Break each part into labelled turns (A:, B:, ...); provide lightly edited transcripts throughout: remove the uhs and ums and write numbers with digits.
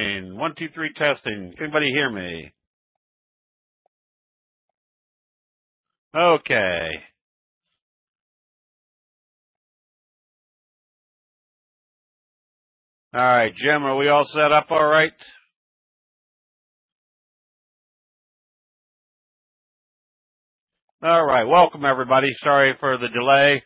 A: 1, 2, 3, testing. Can anybody hear me? Okay. All right, Jim, are we all set up all right? All right, welcome everybody. Sorry for the delay.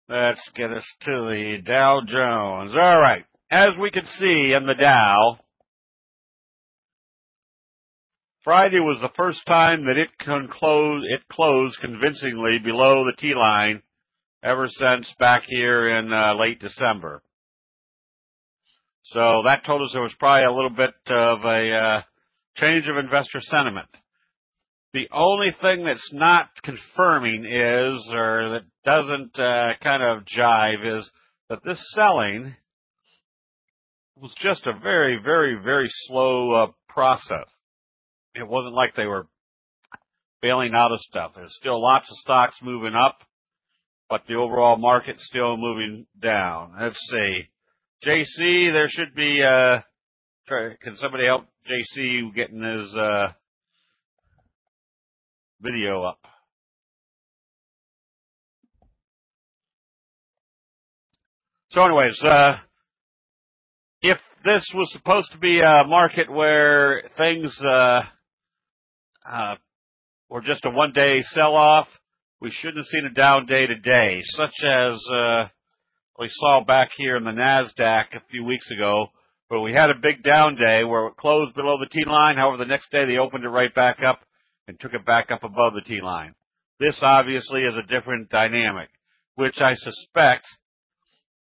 A: Let's get us to the Dow Jones. All right, as we can see in the Dow, Friday was the first time that it closed convincingly below the T-line ever since back here in late December. So that told us there was probably a little bit of a change of investor sentiment. The only thing that's not confirming is, or that doesn't kind of jive, is that this selling was just a very, very, very slow process. It wasn't like they were bailing out of stuff. There's still lots of stocks moving up, but the overall market's still moving down. Let's see. JC, there should be, can somebody help JC getting his video up? So anyways, if this was supposed to be a market where things were just a one-day sell-off, we shouldn't have seen a down day today, such as we saw back here in the NASDAQ a few weeks ago, where we had a big down day where it closed below the T-line. However, the next day they opened it right back up and took it back up above the T-line. This obviously is a different dynamic, which I suspect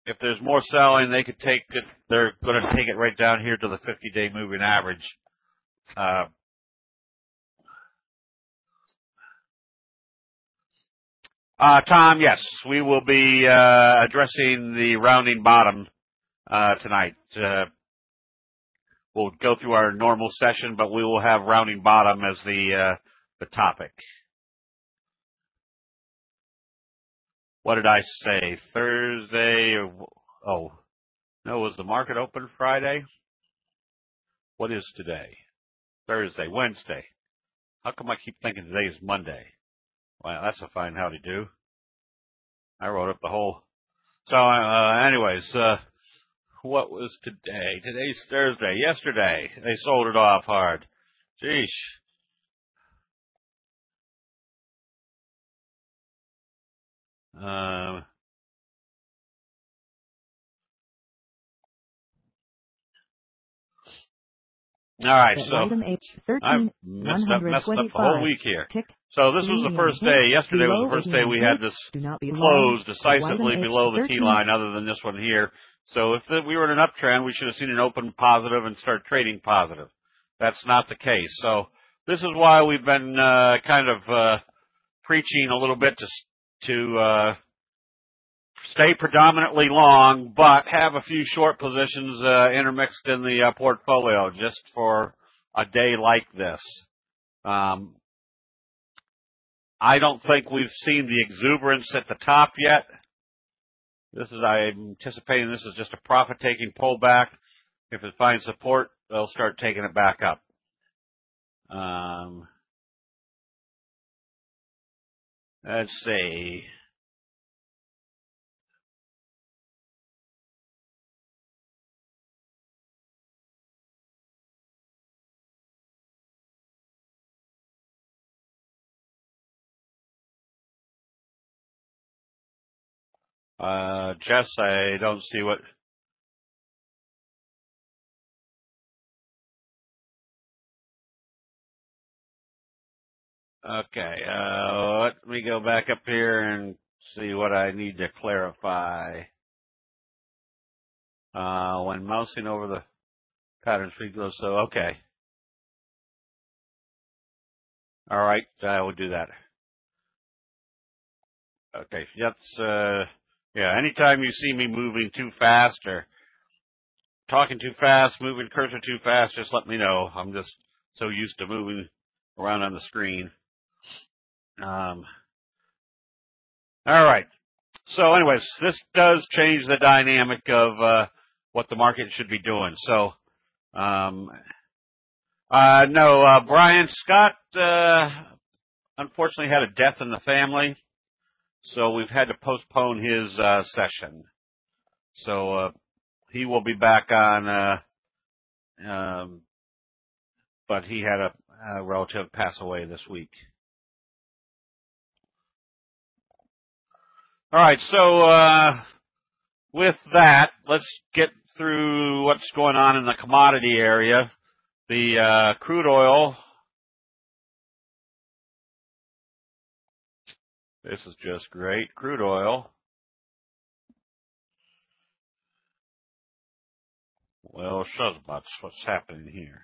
A: if there's more selling, they could take it. They're going to take it right down here to the 50-day moving average. Tom, yes, we will be addressing the rounding bottom tonight. We'll go through our normal session, but we will have rounding bottom as the topic. What did I say? Thursday? Oh, no, was the market open Friday? What is today? Thursday, Wednesday. How come I keep thinking today is Monday? Well, that's a fine howdy do. I wrote up the whole. So, anyways, what was today? Today's Thursday. Yesterday, they sold it off hard. Jeesh. All right, so I've messed up the whole week here. So this was the first day. Yesterday was the first day we had this close decisively below the T-line other than this one here. So if we were in an uptrend, we should have seen an open positive and start trading positive. That's not the case. So this is why we've been kind of preaching a little bit to stay predominantly long, but have a few short positions intermixed in the portfolio just for a day like this. I don't think we've seen the exuberance at the top yet. I'm anticipating this is just a profit-taking pullback. If it finds support, they'll start taking it back up. Let's see. Jess, I don't see what. Okay, let me go back up here and see what I need to clarify. When mousing over the pattern speed goes, so okay. All right, I will do that. Okay, yeah, anytime you see me moving too fast or talking too fast, moving cursor too fast, just let me know. I'm just so used to moving around on the screen. All right. So anyways, this does change the dynamic of what the market should be doing. So no, Brian Scott unfortunately had a death in the family, so we've had to postpone his session. So he will be back on, but he had a relative pass away this week. All right, so with that, let's get through what's going on in the commodity area. The crude oil. This is just great. Crude oil. Well, shut what's happening here.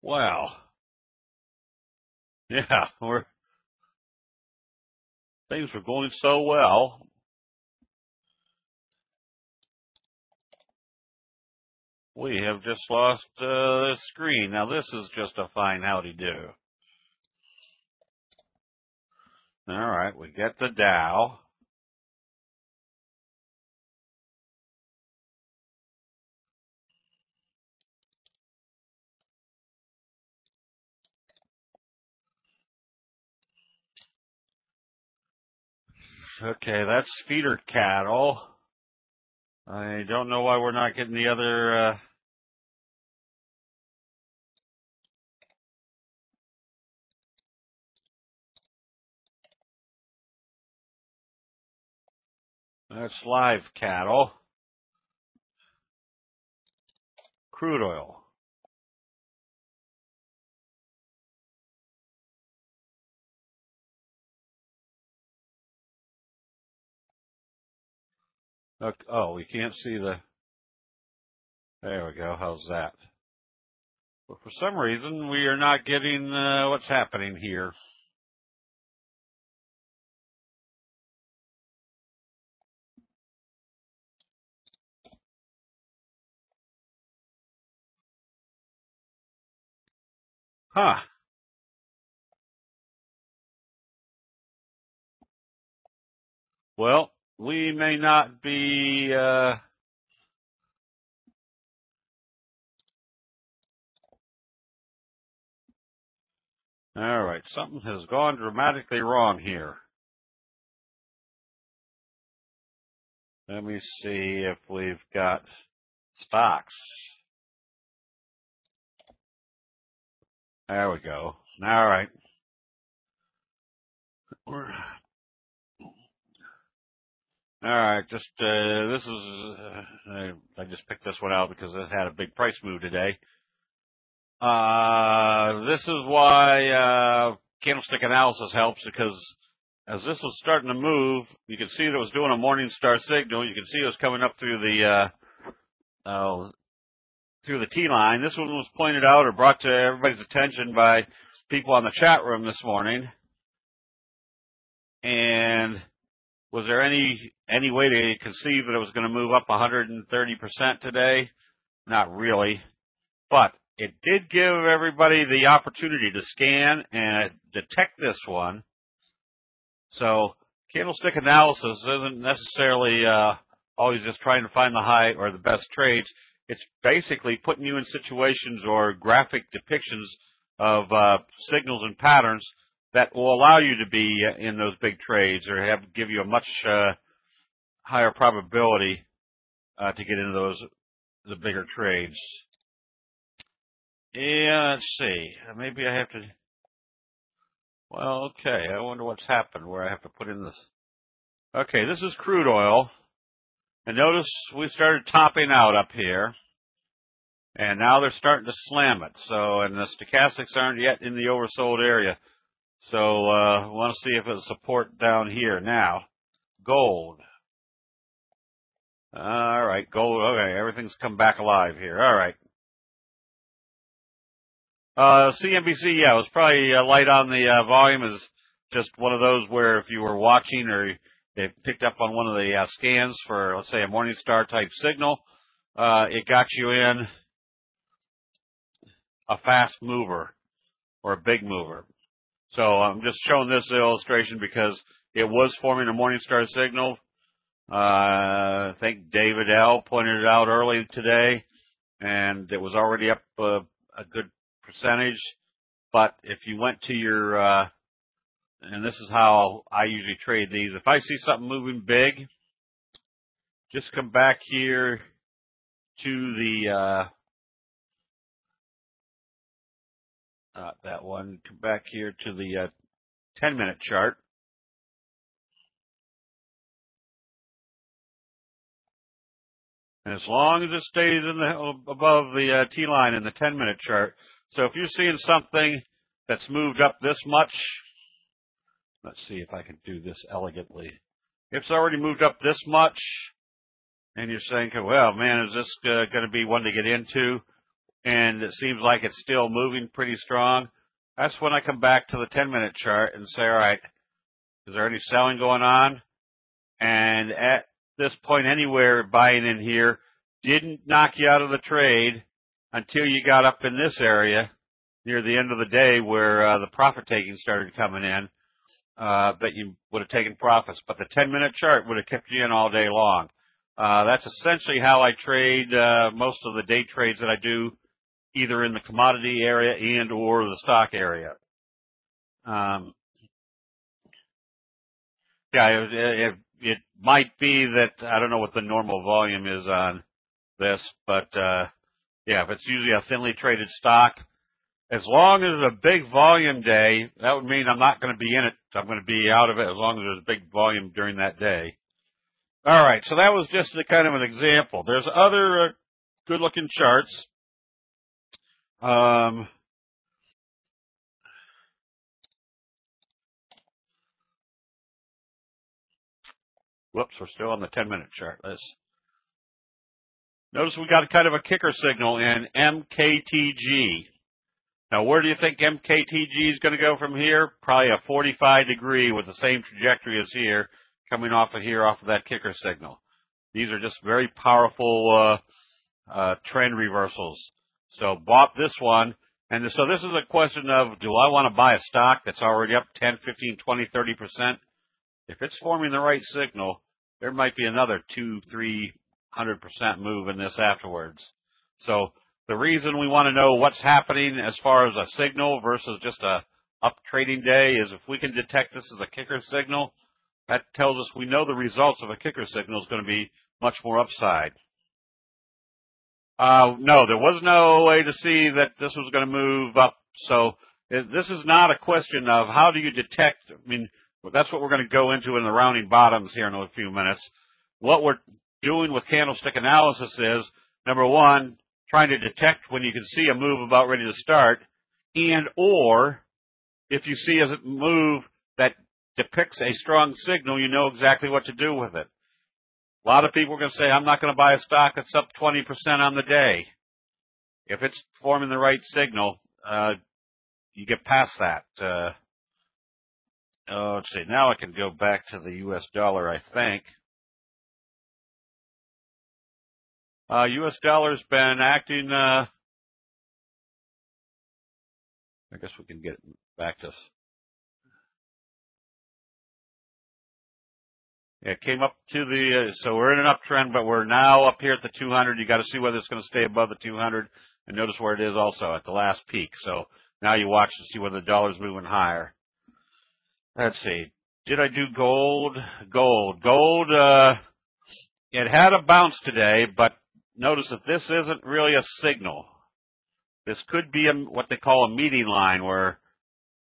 A: Wow. Yeah, things were going so well. We have just lost the screen. Now this is just a fine howdy do. All right, we get the Dow. Okay, that's feeder cattle. I don't know why we're not getting the other. That's live cattle. Crude oil. Okay, oh, we can't see the. There we go. How's that? But for some reason, we are not getting what's happening here. Huh. Well, we may not be. All right, something has gone dramatically wrong here. Let me see if we've got stocks. There we go. All right. All right, just this is I just picked this one out because it had a big price move today. This is why candlestick analysis helps, because as this was starting to move, you can see that it was doing a morning star signal. You can see it was coming up through the T line. This one was pointed out or brought to everybody's attention by people on the chat room this morning. And was there any way to conceive that it was going to move up 130% today? Not really. But it did give everybody the opportunity to scan and detect this one. So candlestick analysis isn't necessarily always just trying to find the high or the best trades. It's basically putting you in situations or graphic depictions of signals and patterns that will allow you to be in those big trades or give you a much higher probability to get into the bigger trades. Yeah, let's see. Maybe I have to. Well, okay. I wonder what's happened where I have to put in this. Okay, this is crude oil. And notice we started topping out up here. And now they're starting to slam it. So, and the stochastics aren't yet in the oversold area. So, I want to see if it'll support down here now. Gold. All right, gold. Okay, everything's come back alive here. All right. CNBC, yeah, it was probably light on the volume as just one of those where if you were watching or they picked up on one of the scans for, let's say, a Morningstar type signal, it got you in a fast mover or a big mover. So I'm just showing this illustration because it was forming a Morningstar signal. I think David L. pointed it out early today, and it was already up a good percentage. But if you went to your, and this is how I usually trade these, if I see something moving big, just come back here to the, that one, come back here to the 10-minute chart. And as long as it stays in above the T-line in the 10-minute chart, so if you're seeing something that's moved up this much, let's see if I can do this elegantly. If it's already moved up this much, and you're saying, well, man, is this going to be one to get into? And it seems like it's still moving pretty strong. That's when I come back to the 10-minute chart and say, all right, is there any selling going on? And at this point anywhere buying in here didn't knock you out of the trade until you got up in this area near the end of the day where the profit taking started coming in, that you would have taken profits. But the 10-minute chart would have kept you in all day long. That's essentially how I trade most of the day trades that I do, either in the commodity area and or the stock area. Yeah, it might be that, I don't know what the normal volume is on this, but yeah, if it's usually a thinly traded stock, as long as it's a big volume day, that would mean I'm not going to be in it. I'm going to be out of it as long as there's a big volume during that day. All right, so that was just a kind of an example. There's other good-looking charts. Whoops, we're still on the 10-minute chart. Notice we got kind of a kicker signal in MKTG. Now, where do you think MKTG is going to go from here? Probably a 45-degree with the same trajectory as here, coming off of here, off of that kicker signal. These are just very powerful trend reversals. So bought this one. And so this is a question of, do I want to buy a stock that's already up 10, 15, 20, 30%? If it's forming the right signal, there might be another 200, 300% move in this afterwards. So the reason we want to know what's happening as far as a signal versus just a up trading day is if we can detect this as a kicker signal, that tells us we know the results of a kicker signal is going to be much more upside. No, there was no way to see that this was going to move up. So this is not a question of how do you detect. I mean, that's what we're going to go into in the rounding bottoms here in a few minutes. What we're doing with candlestick analysis is, number one, trying to detect when you can see a move about ready to start, and or if you see a move that depicts a strong signal, you know exactly what to do with it. A lot of people are going to say, I'm not going to buy a stock that's up 20% on the day. If it's forming the right signal, you get past that. Let's see. Now I can go back to the U.S. dollar, I think. U.S. dollar's been acting, I guess we can get it back to, it came up to the, so we're in an uptrend, but we're now up here at the 200. You got to see whether it's going to stay above the 200, and notice where it is also at the last peak. So now you watch to see whether the dollar's moving higher. Let's see. Did I do gold? Gold, it had a bounce today, but notice that this isn't really a signal. This could be what they call a meeting line where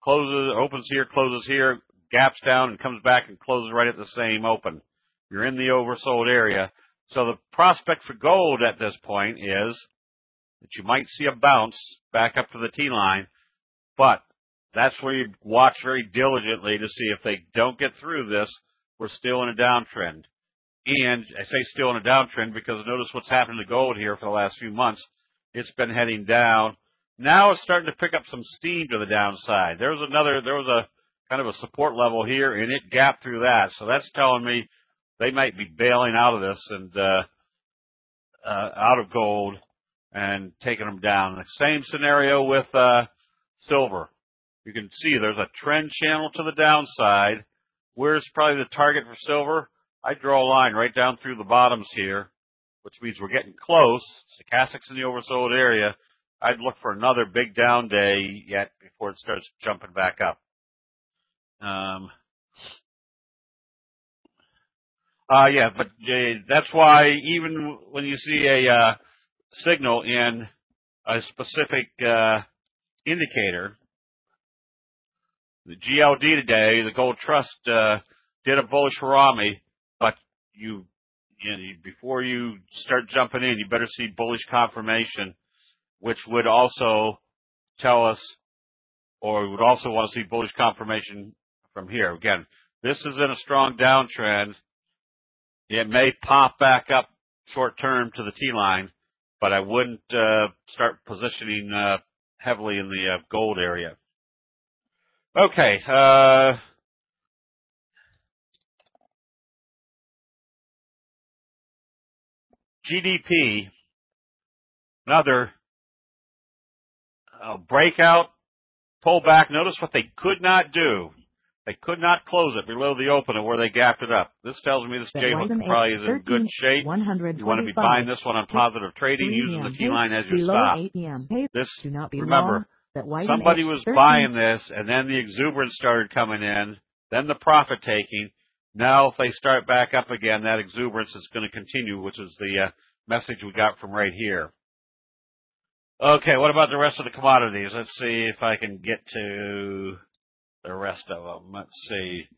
A: opens here, closes here, gaps down, and comes back and closes right at the same open. You're in the oversold area. So the prospect for gold at this point is that you might see a bounce back up to the T-line, but that's where you watch very diligently to see if they don't get through this, we're still in a downtrend. And I say still in a downtrend because notice what's happened to gold here for the last few months. It's been heading down. Now it's starting to pick up some steam to the downside. There was a kind of a support level here, and it gapped through that. So that's telling me they might be bailing out of this and out of gold and taking them down. The same scenario with silver. You can see there's a trend channel to the downside. Where's probably the target for silver? I draw a line right down through the bottoms here, which means we're getting close. Stochastics in the oversold area. I'd look for another big down day yet before it starts jumping back up. Yeah, but that's why even when you see a signal in a specific indicator, the GLD today, the Gold Trust did a bullish Harami, but before you start jumping in, you better see bullish confirmation, which would also tell us, or we would also want to see bullish confirmation from here. Again, this is in a strong downtrend. It may pop back up short term to the T-line, but I wouldn't start positioning heavily in the gold area. Okay. GDP, another breakout, pullback. Notice what they could not do. They could not close it below the open of where they gapped it up. This tells me this J-hook probably is in good shape. You want to be buying this one on positive trading using the T-line as your stop. This, remember, somebody was buying this, and then the exuberance started coming in, then the profit taking. Now, if they start back up again, that exuberance is going to continue, which is the message we got from right here. Okay, what about the rest of the commodities? Let's see if I can get to the rest of them. Let's see.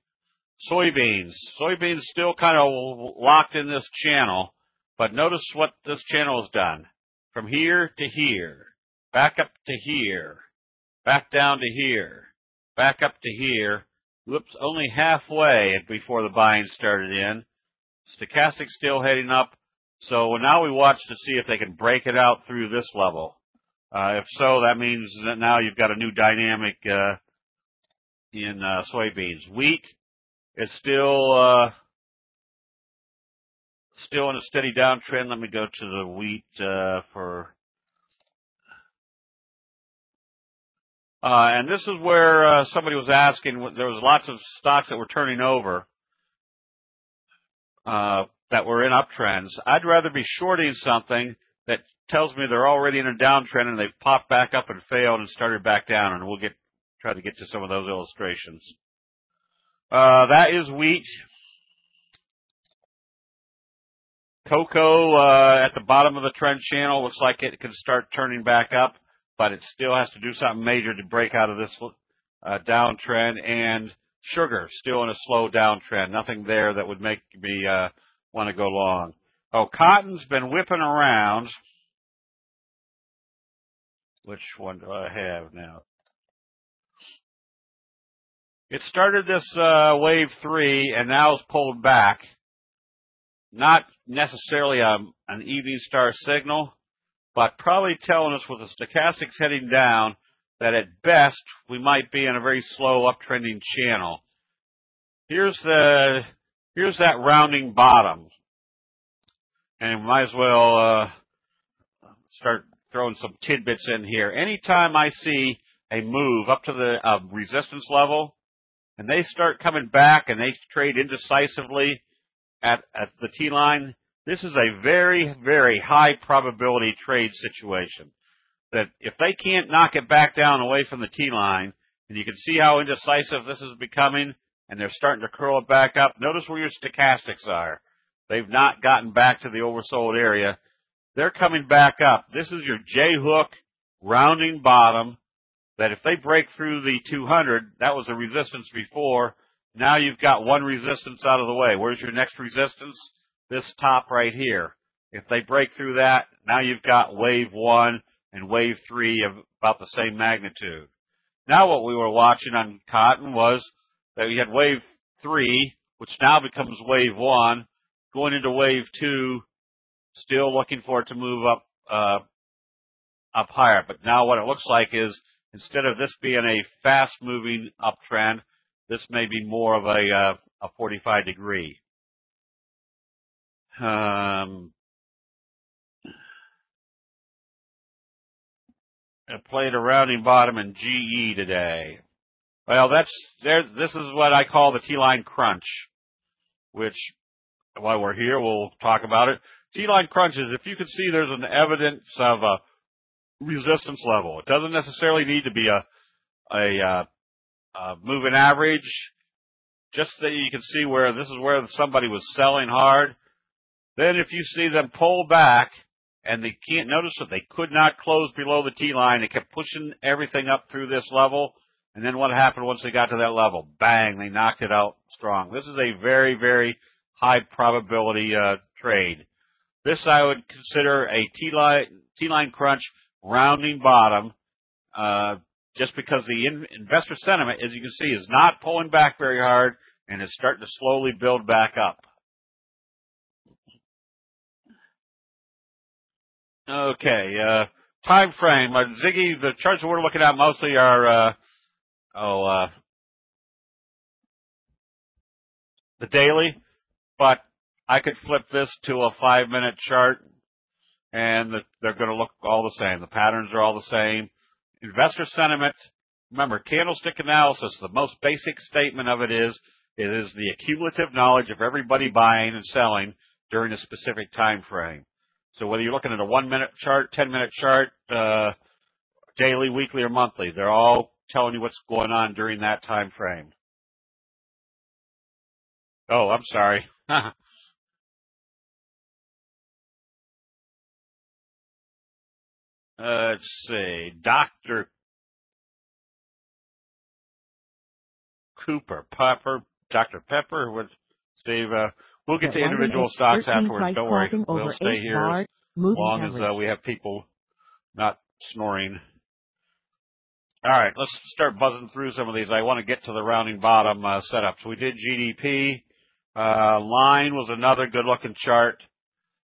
A: Soybeans. Soybeans still kind of locked in this channel, but notice what this channel has done. From here to here, back up to here, back down to here, back up to here. Whoops, only halfway before the buying started in. Stochastic still heading up. So now we watch to see if they can break it out through this level. If so, that means that now you've got a new dynamic in soybeans. Wheat is still in a steady downtrend. Let me go to the wheat and this is where somebody was asking. There was lots of stocks that were turning over that were in uptrends. I'd rather be shorting something that tells me they're already in a downtrend and they've popped back up and failed and started back down, and we'll try to get to some of those illustrations. That is wheat. Cocoa at the bottom of the trend channel looks like it can start turning back up, but it still has to do something major to break out of this downtrend. And sugar still in a slow downtrend. Nothing there that would make me want to go long. Oh, cotton's been whipping around. Which one do I have now? It started this wave 3 and now it's pulled back. Not necessarily an evening star signal, but probably telling us with the stochastics heading down that at best we might be in a very slow uptrending channel. Here's that rounding bottom. And we might as well start throwing some tidbits in here. Anytime I see a move up to the resistance level, and they start coming back and they trade indecisively at the T-line, this is a very, very high probability trade situation. That if they can't knock it back down away from the T-line, and you can see how indecisive this is becoming, and they're starting to curl it back up, notice where your stochastics are. They've not gotten back to the oversold area. They're coming back up. This is your J-hook rounding bottom that if they break through the 200, that was a resistance before. Now you've got one resistance out of the way. Where's your next resistance? This top right here. If they break through that, now you've got wave 1 and wave 3 of about the same magnitude. Now what we were watching on cotton was that we had wave 3, which now becomes wave 1, going into wave 2, still looking for it to move up higher. But now what it looks like is instead of this being a fast-moving uptrend, This may be more of a 45 degree. I played a rounding bottom in GE today. Well, this is what I call the T-line crunch, which, while we're here, we'll talk about it. T-line crunch is if you can see there's an evidence of a resistance level. It doesn't necessarily need to be a moving average, just that you can see where this is where somebody was selling hard. Then if you see them pull back and they can't notice that they could not close below the T-line, they kept pushing everything up through this level. And then what happened once they got to that level? Bang, they knocked it out strong. This is a very, very high probability trade. This I would consider a T-line crunch rounding bottom, just because the investor sentiment, as you can see, is not pulling back very hard and is starting to slowly build back up. Okay, time frame. Ziggy, the charts that we're looking at mostly are the daily, but I could flip this to a 5-minute chart, and they're going to look all the same. The patterns are all the same. Investor sentiment, remember, candlestick analysis, the most basic statement of it is the accumulative knowledge of everybody buying and selling during a specific time frame. So whether you're looking at a 1-minute chart, 10-minute chart, daily, weekly, or monthly, they're all telling you what's going on during that time frame. Oh, I'm sorry. Let's see. Dr. Dr. Pepper with Steve. We'll get to individual stocks afterwards. Don't worry. We'll stay here as long as we have people not snoring. All right, let's start buzzing through some of these. I want to get to the rounding bottom setup. So we did GDP. Line was another good-looking chart.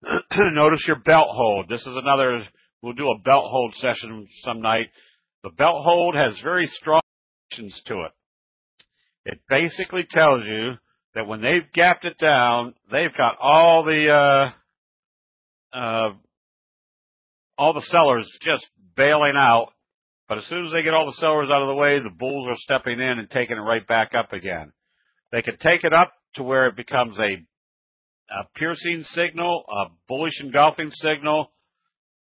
A: Notice your belt hold. This is another. We'll do a belt hold session some night. The belt hold has very strong actions to it. It basically tells you that when they've gapped it down, they've got all the sellers just bailing out. But as soon as they get all the sellers out of the way, the bulls are stepping in and taking it right back up again. They can take it up to where it becomes a piercing signal, a bullish engulfing signal,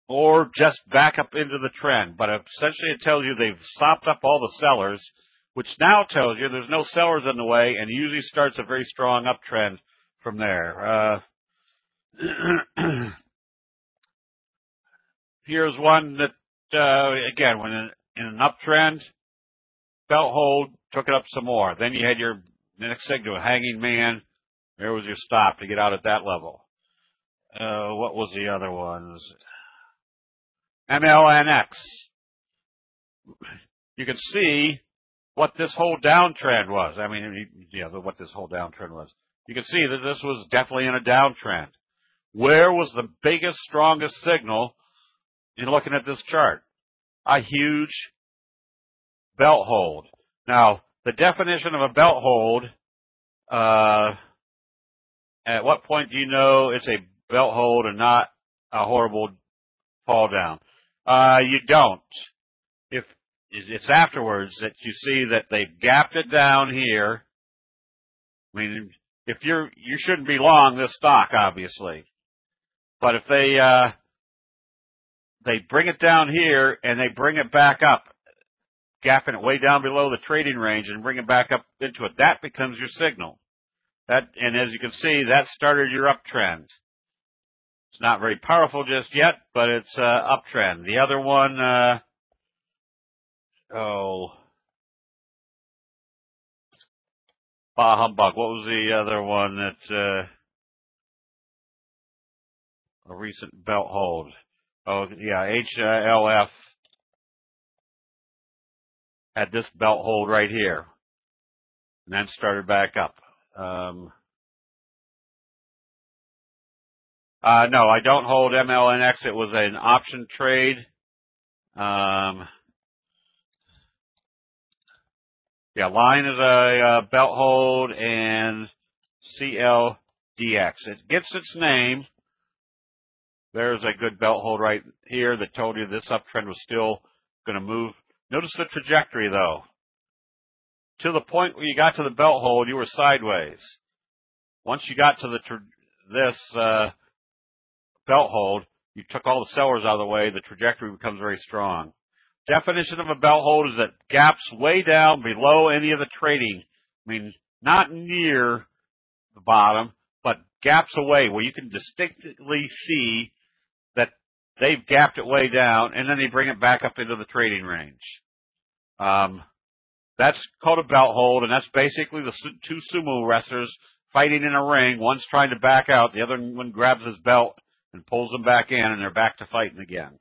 A: or just back up into the trend. But essentially it tells you they've stopped up all the sellers, which now tells you there's no sellers in the way, and usually starts a very strong uptrend from there. Here's one that, again, when in an uptrend, belt hold, took it up some more. Then you had your next signal, hanging man. There was your stop to get out at that level. What was the other ones? MLNX. You can see what this whole downtrend was. I mean, yeah, what this whole downtrend was. You can see that this was definitely in a downtrend. Where was the biggest, strongest signal in looking at this chart? A huge belt hold. Now, the definition of a belt hold, at what point do you know it's a belt hold and not a horrible fall down? You don't. If it's afterwards that you see that they've gapped it down here. I mean, if you shouldn't be long this stock, obviously. But if they bring it down here and they bring it back up, gapping it way down below the trading range and bring it back up into it, that becomes your signal. And as you can see, that started your uptrend. It's not very powerful just yet, but it's uptrend. The other one, bah humbug. What was the other one that a recent belt hold? Oh, yeah, HLF had this belt hold right here, and then started back up. No, I don't hold MLNX. It was an option trade. Yeah, Yeah, line is a belt hold, and CLDX. It gets its name. There's a good belt hold right here that told you this uptrend was still going to move. Notice the trajectory, though. To the point where you got to the belt hold, you were sideways. Once you got to this belt hold, you took all the sellers out of the way, the trajectory becomes very strong. Definition of a belt hold is that gaps way down below any of the trading. I mean, not near the bottom, but gaps away where you can distinctly see that they've gapped it way down, and then they bring it back up into the trading range. That's called a belt hold, and that's basically the two sumo wrestlers fighting in a ring. One's trying to back out, the other one grabs his belt and pulls them back in, and they're back to fighting again.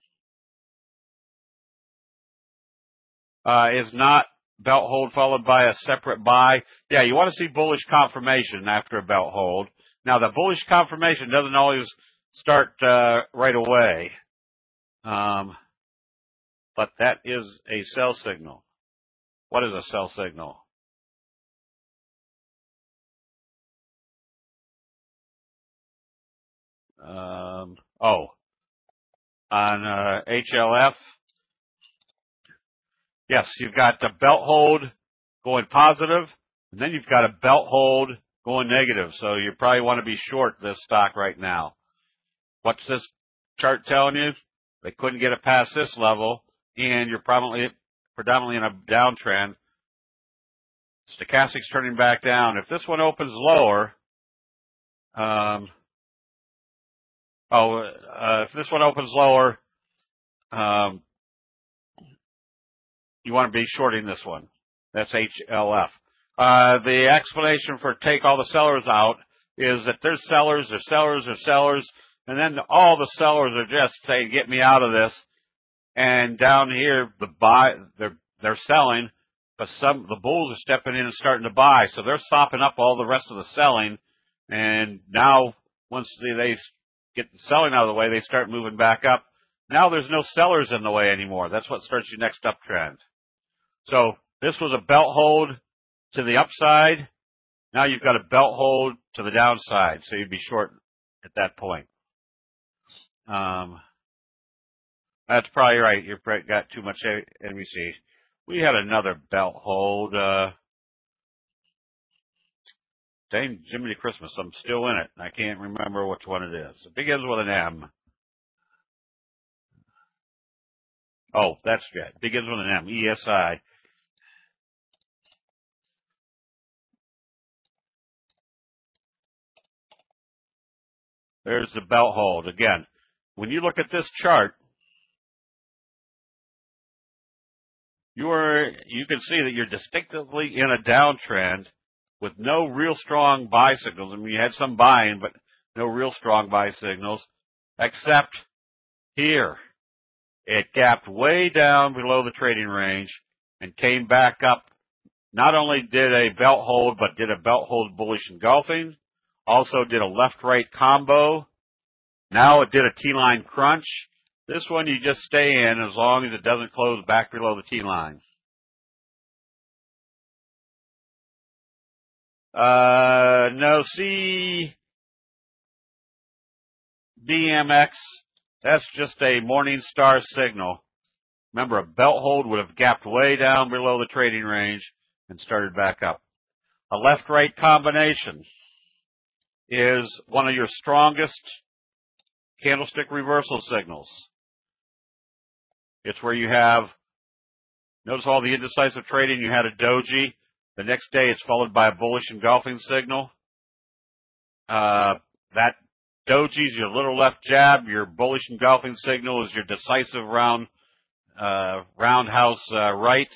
A: Is not belt hold followed by a separate buy. Yeah, you want to see bullish confirmation after a belt hold. Now, the bullish confirmation doesn't always start right away, but that is a sell signal. What is a sell signal? On HLF. Yes, you've got the belt hold going positive, and then you've got a belt hold going negative. So you probably want to be short this stock right now. What's this chart telling you? They couldn't get it past this level, and you're predominantly in a downtrend. Stochastic's turning back down. If this one opens lower, if this one opens lower, you want to be shorting this one. That's HLF. The explanation for take all the sellers out is that there's sellers, and then all the sellers are just saying, get me out of this. And down here, they're selling, but the bulls are stepping in and starting to buy. So they're sopping up all the rest of the selling. And now, once they get the selling out of the way, they start moving back up. Now there's no sellers in the way anymore. That's what starts your next uptrend. So this was a belt hold to the upside. Now you've got a belt hold to the downside. So you'd be short at that point. That's probably right. You've got too much NBC. We had another belt hold. Dang Jiminy Christmas, I'm still in it. I can't remember which one it is. It begins with an M. Oh, that's good. It begins with an M. ESI. There's the belt hold. Again, when you look at this chart, you can see that you're distinctively in a downtrend with no real strong buy signals. I mean, you had some buying, but no real strong buy signals, except here. It gapped way down below the trading range and came back up. Not only did a belt hold, but did a belt hold bullish engulfing. Also did a left-right combo. Now it did a T-line crunch. This one you just stay in as long as it doesn't close back below the T-line. No, CDMX, that's just a morning star signal. Remember, a belt hold would have gapped way down below the trading range and started back up. A left-right combination is one of your strongest candlestick reversal signals. It's where you have, notice all the indecisive trading, you had a doji. The next day it's followed by a bullish engulfing signal. That doji is your little left jab. Your bullish engulfing signal is your decisive roundhouse right.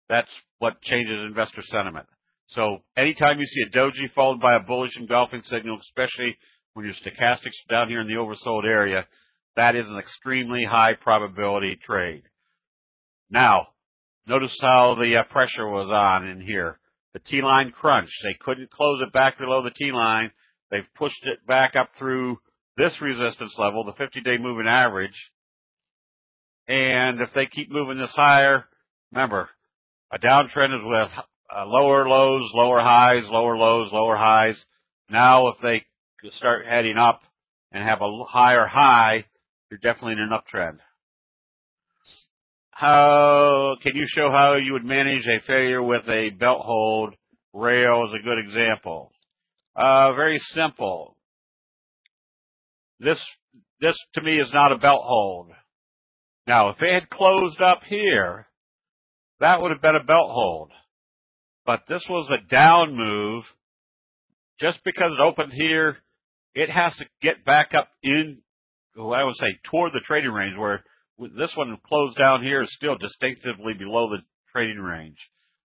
A: That's what changes investor sentiment. So anytime you see a doji followed by a bullish engulfing signal, especially when your stochastics down here in the oversold area, that is an extremely high probability trade. Now, notice how the pressure was on in here. The T-line crunch. They couldn't close it back below the T-line. They've pushed it back up through this resistance level, the 50-day moving average. And if they keep moving this higher, remember, a downtrend is with lower lows, lower highs, lower lows, lower highs. Now if they start heading up and have a higher high, you're definitely in an uptrend. How can you show how you would manage a failure with a belt hold? Rail is a good example. Very simple. This to me is not a belt hold. Now, if it had closed up here, that would have been a belt hold. But this was a down move. Just because it opened here, it has to get back up in, I would say, toward the trading range, where this one closed down here is still distinctively below the trading range.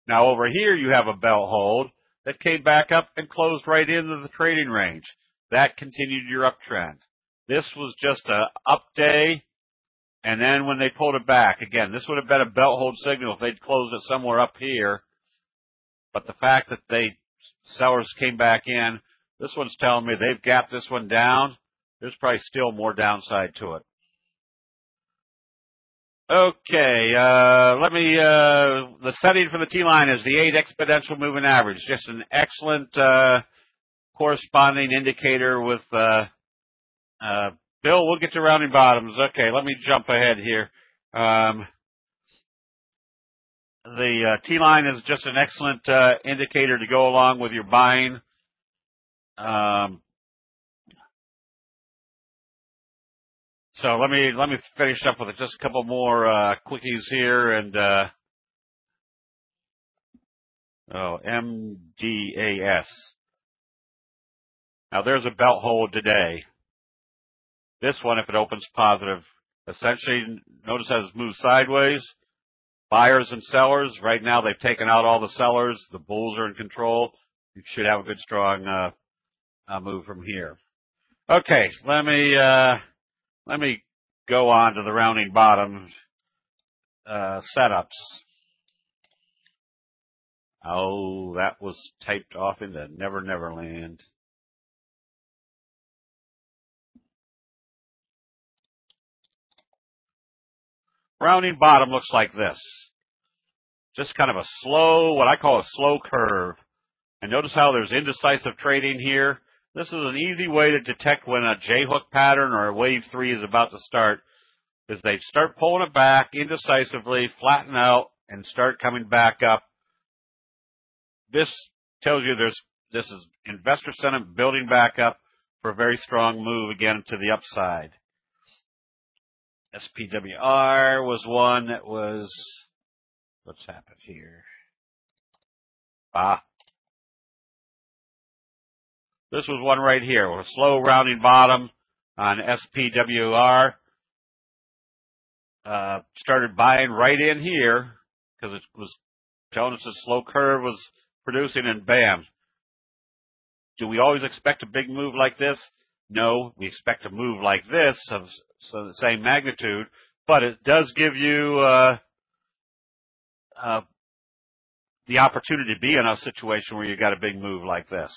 A: Now, over here, you have a belt hold that came back up and closed right into the trading range. That continued your uptrend. This was just a up day, and then when they pulled it back, again, this would have been a belt hold signal if they'd closed it somewhere up here. But the fact that sellers came back in, this one's telling me they've gapped this one down. There's probably still more downside to it. Okay, the setting for the T-line is the 8 exponential moving average. Just an excellent corresponding indicator with Bill, we'll get to rounding bottoms. Okay, let me jump ahead here. The T-line is just an excellent indicator to go along with your buying. So let me finish up with just a couple more quickies here, and MDAS. Now there's a belt hold today. This one, if it opens positive, essentially notice how it's moved sideways. Buyers and sellers, right now they've taken out all the sellers. The bulls are in control. You should have a good strong move from here. Okay, let me go on to the rounding bottom setups. Oh, that was typed off into Never Never Land. Rounding bottom looks like this. Just kind of a slow, what I call a slow curve. And notice how there's indecisive trading here. This is an easy way to detect when a J-hook pattern or a wave 3 is about to start, is they start pulling it back indecisively, flatten out, and start coming back up. This tells you this is investor sentiment building back up for a very strong move again to the upside. SPWR was one that was, what's happened here? This was one right here, with a slow rounding bottom on SPWR. Started buying right in here because it was telling us a slow curve was producing, and bam. Do we always expect a big move like this? No, we expect a move like this of the same magnitude, but it does give you the opportunity to be in a situation where you got a big move like this.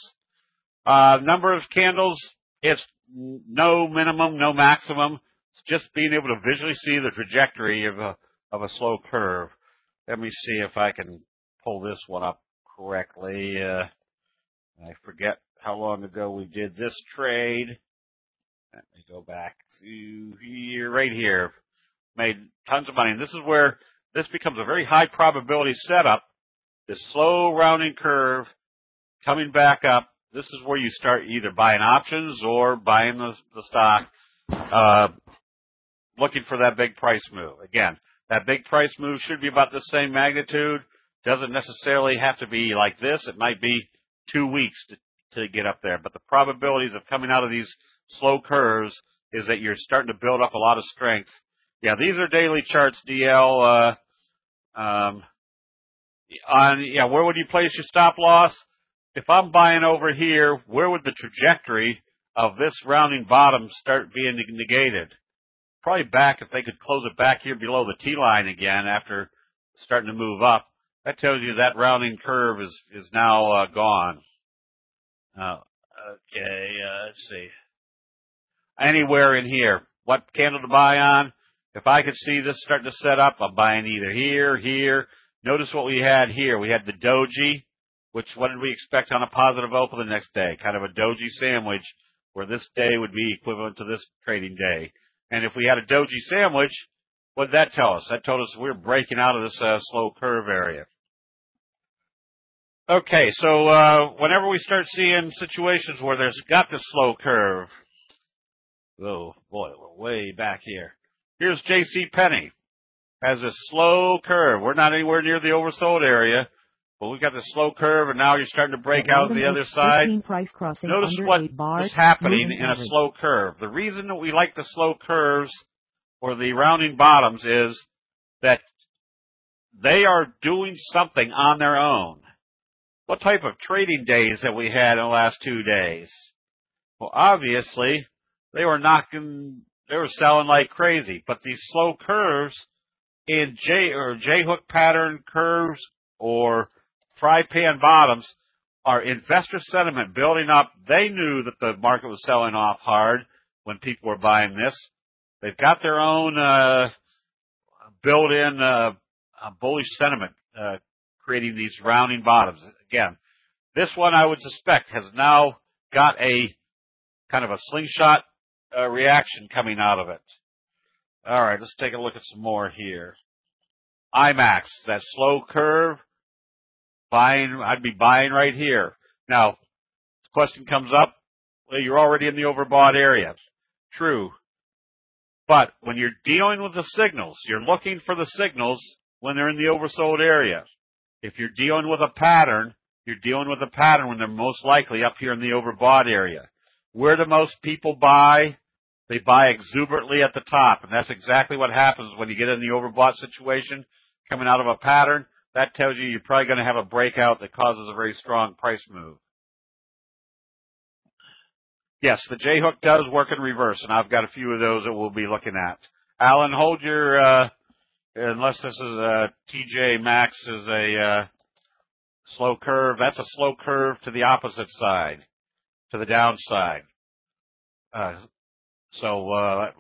A: Number of candles, it's no minimum, no maximum. It's just being able to visually see the trajectory of a slow curve. Let me see if I can pull this one up correctly. I forget how long ago we did this trade. Let me go back to here, right here. Made tons of money. And this is where this becomes a very high probability setup. This slow rounding curve coming back up. This is where you start either buying options or buying the stock, looking for that big price move. Again, that big price move should be about the same magnitude. Doesn't necessarily have to be like this. It might be 2 weeks to get up there. But the probabilities of coming out of these slow curves is that you're starting to build up a lot of strength. Yeah, these are daily charts, DL. Where would you place your stop loss? If I'm buying over here, where would the trajectory of this rounding bottom start being negated? Probably back, if they could close it back here below the T-line again after starting to move up. That tells you that rounding curve is now gone. Okay, let's see. Anywhere in here, what candle to buy on? If I could see this starting to set up, I'm buying either here, here. Notice what we had here. We had the doji. what did we expect on a positive open the next day? Kind of a doji sandwich where this day would be equivalent to this trading day. And if we had a doji sandwich, what did that tell us? That told us we were breaking out of this slow curve area. Okay, so whenever we start seeing situations where there's got this slow curve, oh boy, we're way back here. Here's J.C. Penney. Has a slow curve. We're not anywhere near the oversold area, but we've got the slow curve, and now you're starting to break out the other side. Notice what's happening in a slow curve. The reason that we like the slow curves or the rounding bottoms is that they are doing something on their own. What type of trading days have we had in the last 2 days? Well, obviously, they were selling like crazy, but these slow curves in J-hook pattern curves or fry pan bottoms are investor sentiment building up. They knew that the market was selling off hard when people were buying this. They've got their own built-in bullish sentiment creating these rounding bottoms. Again, this one I would suspect has now got a kind of a slingshot reaction coming out of it. All right, let's take a look at some more here. IMAX, that slow curve, I'd be buying right here. Now, the question comes up, well, you're already in the overbought area. True. But when you're dealing with the signals, you're looking for the signals when they're in the oversold area. If you're dealing with a pattern, you're dealing with a pattern when they're most likely up here in the overbought area. Where do most people buy? They buy exuberantly at the top, and that's exactly what happens when you get in the overbought situation coming out of a pattern. That tells you you're probably going to have a breakout that causes a very strong price move. Yes, the J-hook does work in reverse, and I've got a few of those that we'll be looking at. Alan, hold your, unless this is a TJ Maxx is a slow curve. That's a slow curve to the opposite side, to the downside. So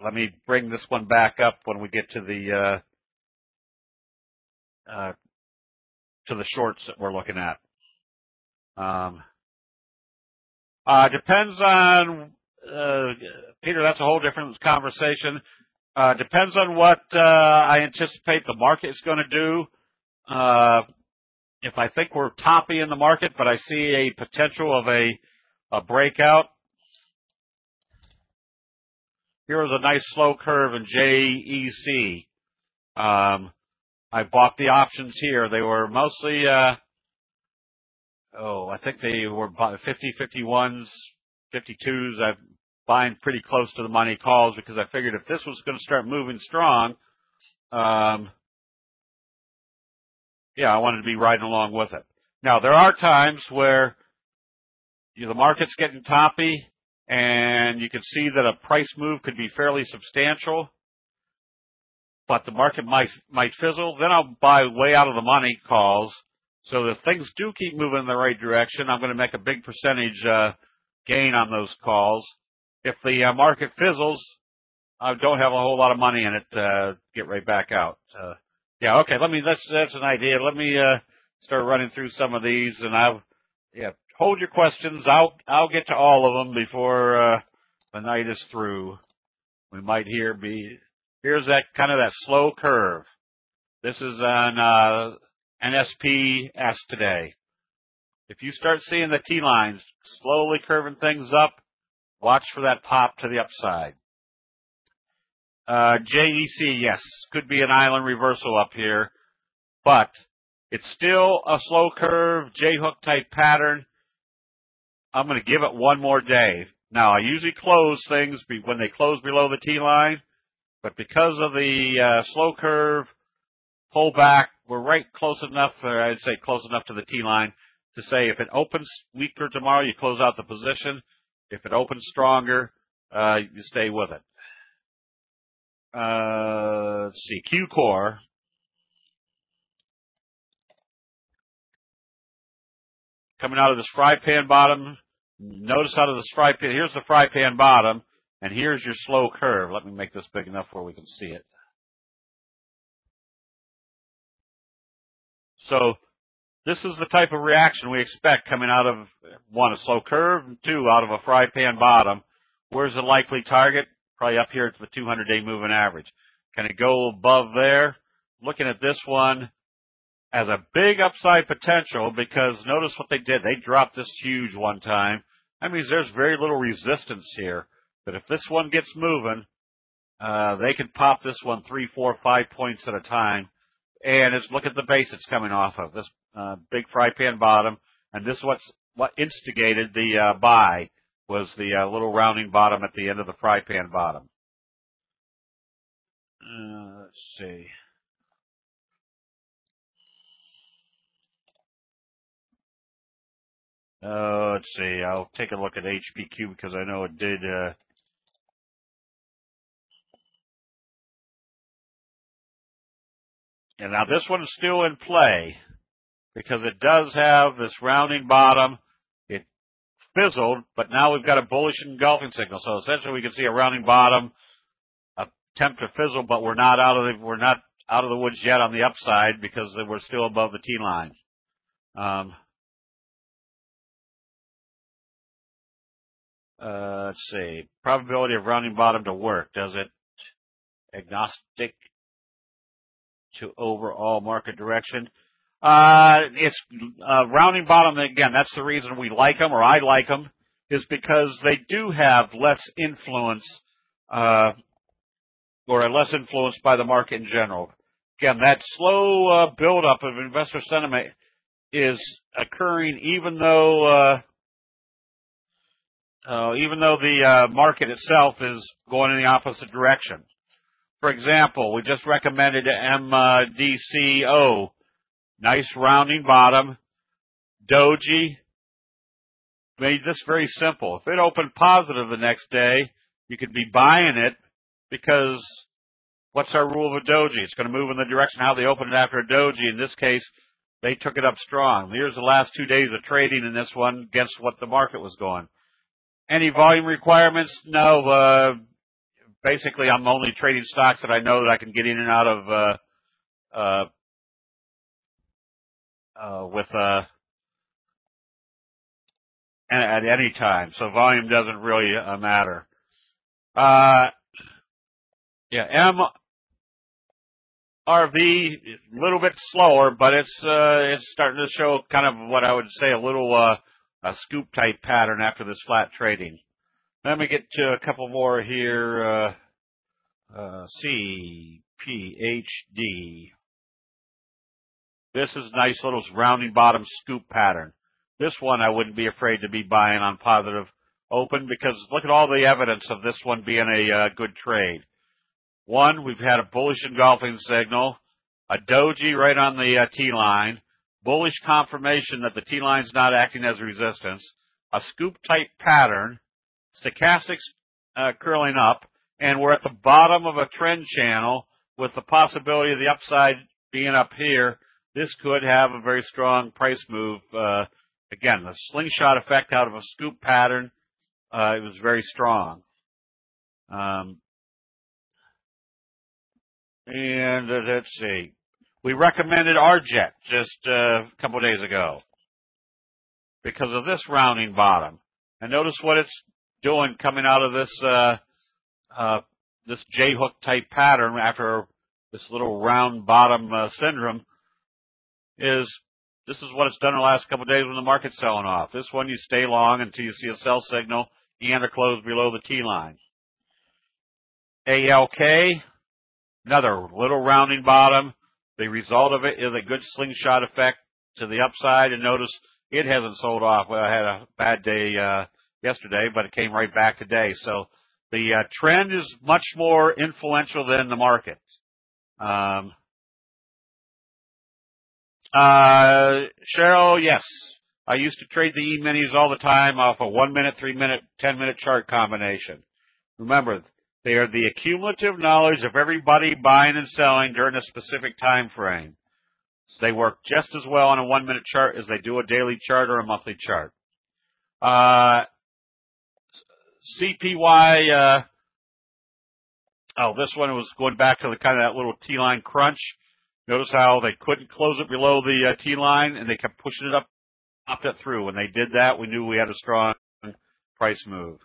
A: let me bring this one back up when we get to the shorts that we're looking at. Depends on Peter. That's a whole different conversation. Depends on what I anticipate the market is going to do. If I think we're toppy in the market, but I see a potential of a breakout. Here is a nice slow curve in JEC. I bought the options here. They were mostly, I think they were 50, 51s, 52s. I'm buying pretty close to the money calls because I figured if this was going to start moving strong, I wanted to be riding along with it. Now, there are times where the market's getting toppy and you can see that a price move could be fairly substantial, but the market might fizzle. Then I'll buy way out of the money calls. So if things do keep moving in the right direction, I'm going to make a big percentage gain on those calls. If the market fizzles, I don't have a whole lot of money in it. Get right back out. Okay. That's an idea. Let me start running through some of these, and hold your questions. I'll get to all of them before the night is through. We might here's that kind of that slow curve. This is on NSPS today. If you start seeing the T lines slowly curving things up, watch for that pop to the upside. JEC, yes, could be an island reversal up here, but it's still a slow curve, J-hook type pattern. I'm going to give it one more day. Now, I usually close things when they close below the T line, but because of the slow curve pullback, we're right close enough, or I'd say close enough to the T line to say if it opens weaker tomorrow, you close out the position. If it opens stronger, you stay with it. Let's see, Q-Core. Coming out of this fry pan bottom. Notice out of this fry pan, here's the fry pan bottom, and here's your slow curve. Let me make this big enough where we can see it. So This is the type of reaction we expect coming out of, one, a slow curve, and two, out of a fry pan bottom. Where's the likely target? Probably up here at the 200-day moving average. Can it go above there? Looking at this one as a big upside potential, because notice what they did. They dropped this huge one time. That means there's very little resistance here. But if this one gets moving, they can pop this one 3, 4, 5 points at a time. And look at the base it's coming off of, this big fry pan bottom. And this is what instigated the buy, was the little rounding bottom at the end of the fry pan bottom. Let's see. Let's see. I'll take a look at HPQ because I know it did. And now this one is still in play because it does have this rounding bottom. It fizzled, but now we've got a bullish engulfing signal. So essentially, we can see a rounding bottom attempt to fizzle, but we're not out of the woods yet on the upside because we're still above the T line. Let's see. Probability of rounding bottom to work. Does it agnostic to overall market direction? It's rounding bottom. Again, that's the reason we like them, or I like them, is because they do have less influence, or are less influenced by the market in general. Again, that slow buildup of investor sentiment is occurring even though the market itself is going in the opposite direction. For example, we just recommended MDCO. Nice rounding bottom. Doji made this very simple. If it opened positive the next day, you could be buying it because what's our rule of a doji? It's going to move in the direction how they opened it after a doji. In this case, they took it up strong. Here's the last 2 days of trading in this one against what the market was going. Any volume requirements? No. Basically, I'm only trading stocks that I know that I can get in and out of at any time. So volume doesn't really matter. MRV a little bit slower, but it's starting to show kind of what I would say a little a scoop type pattern after this flat trading. Let me get to a couple more here. CPHD. This is nice little rounding bottom scoop pattern. This one I wouldn't be afraid to be buying on positive open because look at all the evidence of this one being a good trade. One, we've had a bullish engulfing signal, a doji right on the T line, bullish confirmation that the T line's not acting as resistance, a scoop type pattern, stochastics curling up, and we're at the bottom of a trend channel with the possibility of the upside being up here. This could have a very strong price move. Again, the slingshot effect out of a scoop pattern, it was very strong. And let's see. We recommended RJET just a couple of days ago because of this rounding bottom. And notice what it's doing coming out of this this J-hook type pattern after this little round bottom syndrome is this is what it's done in the last couple of days when the market's selling off. This one you stay long until you see a sell signal and a close below the T line. ALK, another little rounding bottom. The result of it is a good slingshot effect to the upside, and notice it hasn't sold off. Well, I had a bad day yesterday, but it came right back today. So the trend is much more influential than the market. Cheryl, yes. I used to trade the E-minis all the time off a 1 minute, 3 minute, 10 minute chart combination. Remember, they are the accumulative knowledge of everybody buying and selling during a specific time frame. So they work just as well on a 1 minute chart as they do a daily chart or a monthly chart. CPY, this one was going back to the kind of that little T-line crunch. Notice how they couldn't close it below the T line, and they kept pushing it up, popped it through. When they did that, we knew we had a strong price move.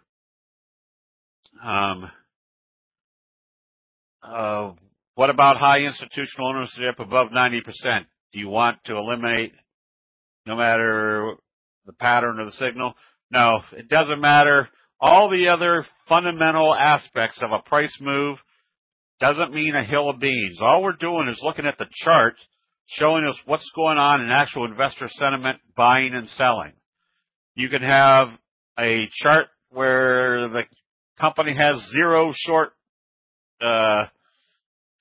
A: What about high institutional ownership above 90%? Do you want to eliminate no matter the pattern of the signal? No, it doesn't matter. All the other fundamental aspects of a price move doesn't mean a hill of beans. All we're doing is looking at the chart, showing us what's going on in actual investor sentiment, buying and selling. You can have a chart where the company has zero short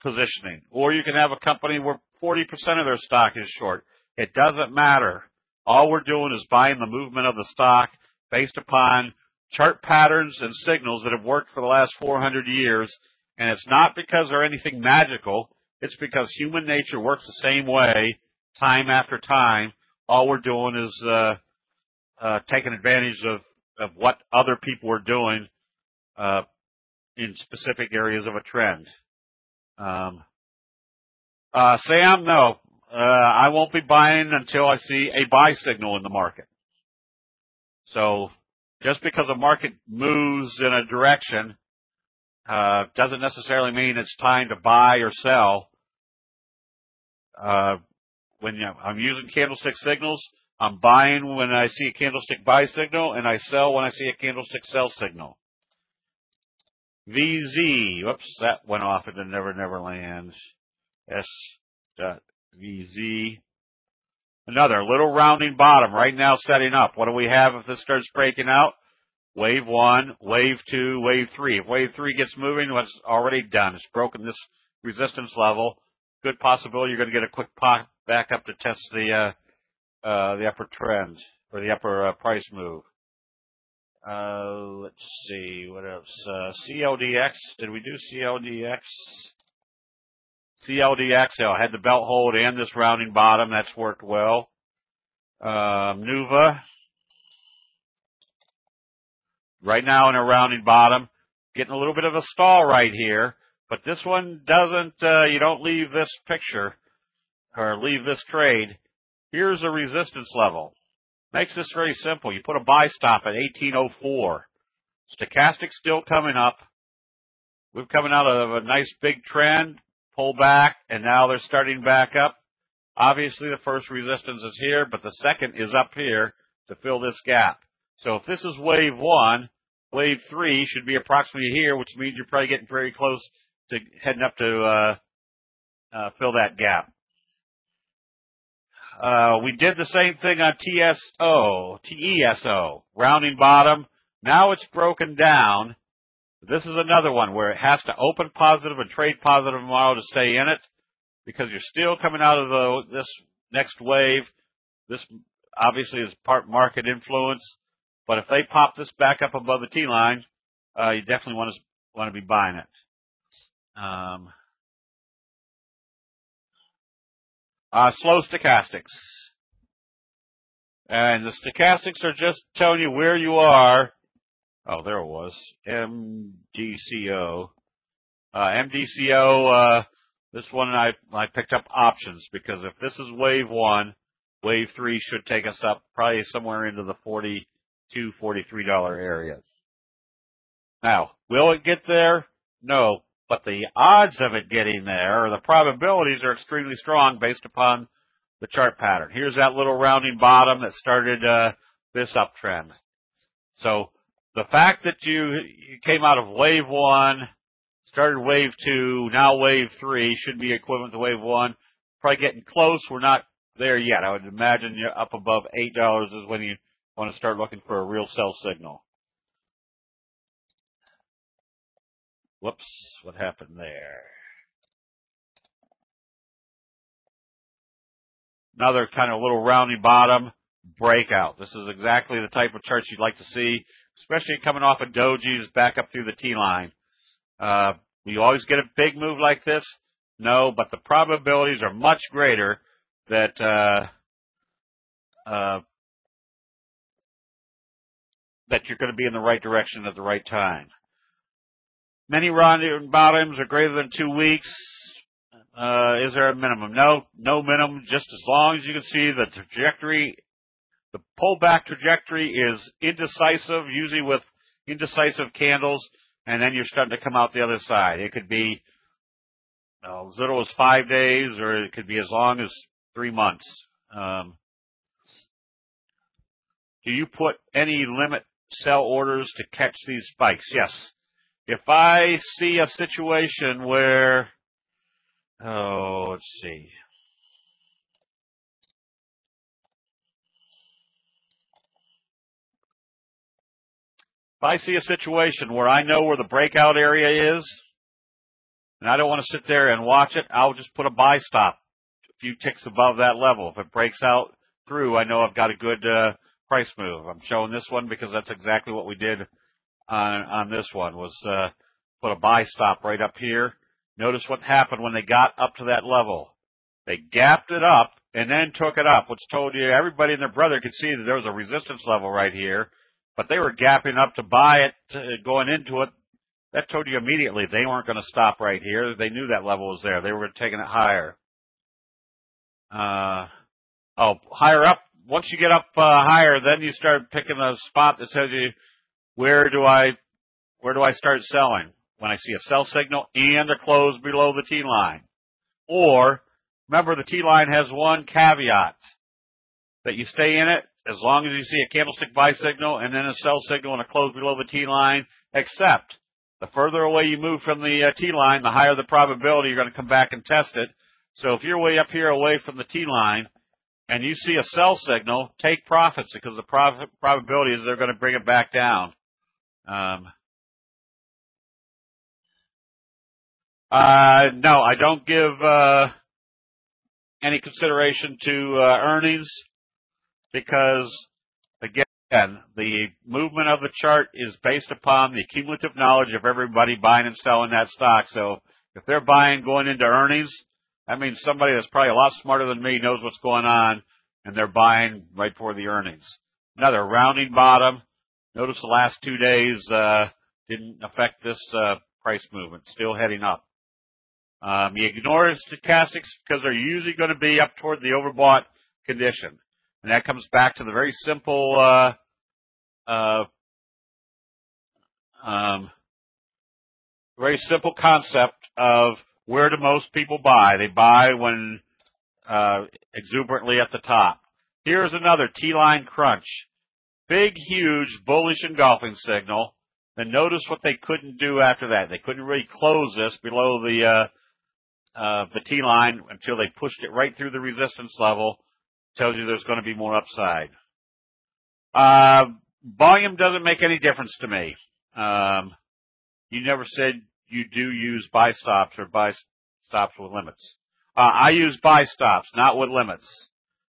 A: positioning, or you can have a company where 40% of their stock is short. It doesn't matter. All we're doing is buying the movement of the stock based upon chart patterns and signals that have worked for the last 400 years. And it's not because they're anything magical. It's because human nature works the same way time after time. All we're doing is taking advantage of what other people are doing in specific areas of a trend. Sam, no. I won't be buying until I see a buy signal in the market. So just because a market moves in a direction doesn't necessarily mean it's time to buy or sell. When I'm using candlestick signals, I'm buying when I see a candlestick buy signal, and I sell when I see a candlestick sell signal. VZ, whoops, that went off into Never Never Land. S.VZ. Another little rounding bottom right now setting up. What do we have if this starts breaking out? Wave 1, wave 2, wave 3. If wave 3 gets moving, what's already done? It's broken this resistance level. Good possibility you're going to get a quick pop back up to test the upper trend or the upper price move. Let's see what else. CLDX. Did we do CLDX? CLDX. Oh, had the belt hold and this rounding bottom. That's worked well. Nuva. Right now in a rounding bottom, getting a little bit of a stall right here, but this one doesn't, you don't leave this picture or leave this trade. Here's a resistance level. Makes this very simple. You put a buy stop at 1804. Stochastic still coming up. We're coming out of a nice big trend, pull back, and now they're starting back up. Obviously the first resistance is here, but the second is up here to fill this gap. So if this is wave 1, wave 3 should be approximately here, which means you're probably getting very close to heading up to fill that gap. We did the same thing on TESO, rounding bottom. Now it's broken down. This is another one where it has to open positive and trade positive tomorrow to stay in it, because you're still coming out of this next wave. This obviously is part market influence. But if they pop this back up above the T line, you definitely want to be buying it. Slow stochastics. And the stochastics are just telling you where you are. Oh, there it was. MDCO. MDCO, this one I picked up options, because if this is wave 1, wave 3 should take us up probably somewhere into the $42, $43 area. Now, will it get there? No, but the odds of it getting there, or the probabilities, are extremely strong based upon the chart pattern. Here's that little rounding bottom that started this uptrend. So the fact that you came out of wave 1, started wave 2, now wave 3 should be equivalent to wave 1. Probably getting close. We're not there yet. I would imagine you're up above $8 is when you want to start looking for a real sell signal. Whoops, what happened there? Another kind of little rounding bottom breakout. This is exactly the type of charts you'd like to see, especially coming off of dojis back up through the T line. You always get a big move like this? No, but the probabilities are much greater that that you're going to be in the right direction at the right time. Many rounding bottoms are greater than 2 weeks. Is there a minimum? No, no minimum. Just as long as you can see the trajectory, the pullback trajectory is indecisive, usually with indecisive candles, and then you're starting to come out the other side. It could be as little as 5 days, or it could be as long as 3 months. Do you put any limit sell orders to catch these spikes? Yes. If I see a situation where, let's see. If I see a situation where I know where the breakout area is, and I don't want to sit there and watch it, I'll just put a buy stop a few ticks above that level. If it breaks out through, I know I've got a good price move. I'm showing this one because that's exactly what we did on this one, was put a buy stop right up here. Notice what happened when they got up to that level. They gapped it up and then took it up, which told you everybody and their brother could see that there was a resistance level right here, but they were gapping up to buy it, going into it. That told you immediately they weren't going to stop right here. They knew that level was there. They were taking it higher. Higher up. Once you get up higher, then you start picking a spot that tells you where do I start selling when I see a sell signal and a close below the T line. Or remember, the T line has one caveat, that you stay in it as long as you see a candlestick buy signal and then a sell signal and a close below the T line, except the further away you move from the T line, the higher the probability you're going to come back and test it. So if you're way up here away from the T line and you see a sell signal, take profits, because the probability is they're going to bring it back down. No, I don't give any consideration to earnings, because, again, the movement of the chart is based upon the cumulative knowledge of everybody buying and selling that stock. So if they're buying going into earnings, that means somebody that's probably a lot smarter than me knows what's going on, and they're buying right before the earnings. Another rounding bottom. Notice the last 2 days didn't affect this price movement. Still heading up. You ignore stochastics because they're usually going to be up toward the overbought condition. And that comes back to the very simple concept of where do most people buy? They buy when exuberantly at the top. Here's another T-line crunch. Big, huge, bullish engulfing signal. Then notice what they couldn't do after that. They couldn't really close this below the T-line until they pushed it right through the resistance level. Tells you there's going to be more upside. Volume doesn't make any difference to me. You never said you do use buy stops or buy stops with limits. I use buy stops, not with limits.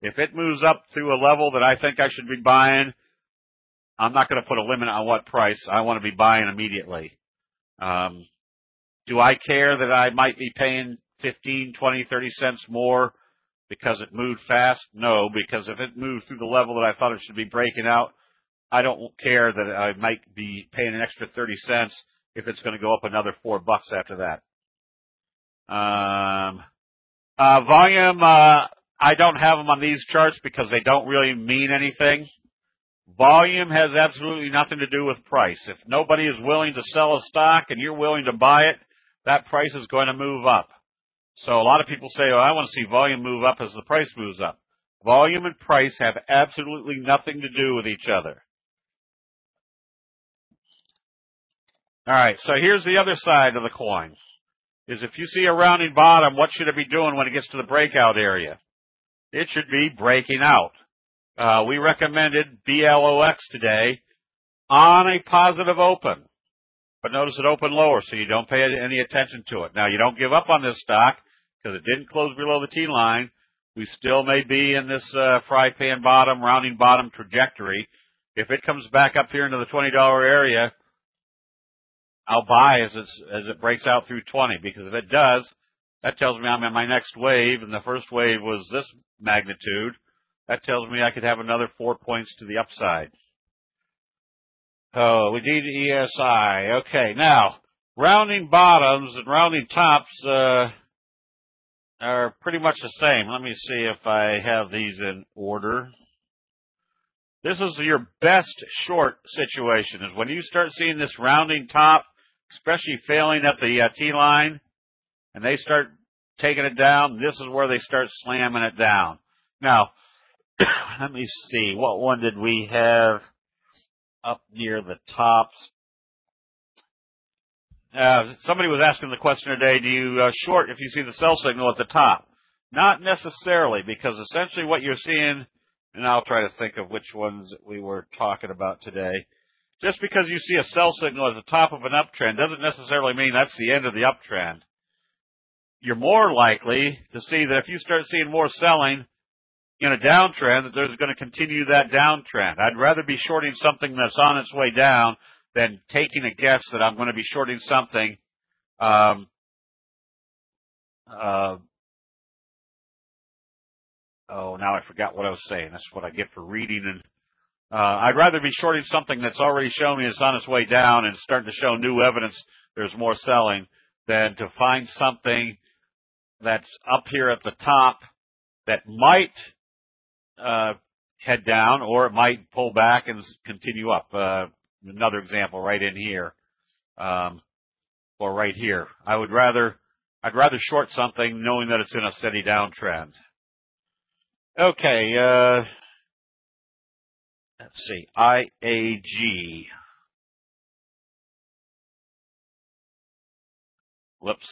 A: If it moves up through a level that I think I should be buying, I'm not going to put a limit on what price. I want to be buying immediately. Do I care that I might be paying 15, 20, 30 cents more because it moved fast? No, because if it moved through the level that I thought it should be breaking out, I don't care that I might be paying an extra 30 cents if it's going to go up another $4 after that. Volume, I don't have them on these charts because they don't really mean anything. Volume has absolutely nothing to do with price. If nobody is willing to sell a stock and you're willing to buy it, that price is going to move up. So a lot of people say, oh, I want to see volume move up as the price moves up. Volume and price have absolutely nothing to do with each other. All right, so here's the other side of the coin. Is if you see a rounding bottom, what should it be doing when it gets to the breakout area? It should be breaking out. We recommended BLOX today on a positive open. But notice it opened lower, so you don't pay any attention to it. Now, you don't give up on this stock because it didn't close below the T line. We still may be in this fry pan bottom, rounding bottom trajectory. If it comes back up here into the $20 area, I'll buy as it breaks out through 20, because if it does, that tells me I'm in my next wave, and the first wave was this magnitude. That tells me I could have another 4 points to the upside. Oh, we need ESI. Okay, now, rounding bottoms and rounding tops, are pretty much the same. Let me see if I have these in order. This is your best short situation, is when you start seeing this rounding top, especially failing at the T-line, and they start taking it down, this is where they start slamming it down. Now, let me see. What one did we have up near the tops? Somebody was asking the question today, do you short if you see the sell signal at the top? Not necessarily, because essentially what you're seeing, and I'll try to think of which ones that we were talking about today. Just because you see a sell signal at the top of an uptrend doesn't necessarily mean that's the end of the uptrend. You're more likely to see that if you start seeing more selling in a downtrend, that there's going to continue that downtrend. I'd rather be shorting something that's on its way down than taking a guess that I'm going to be shorting something now I forgot what I was saying. That's what I get for reading. And I'd rather be shorting something that's already shown me it's on its way down and starting to show new evidence there's more selling than to find something that's up here at the top that might head down, or it might pull back and continue up. Another example right in here, or right here. I'd rather short something knowing that it's in a steady downtrend. Okay, let's see, IAG. Whoops.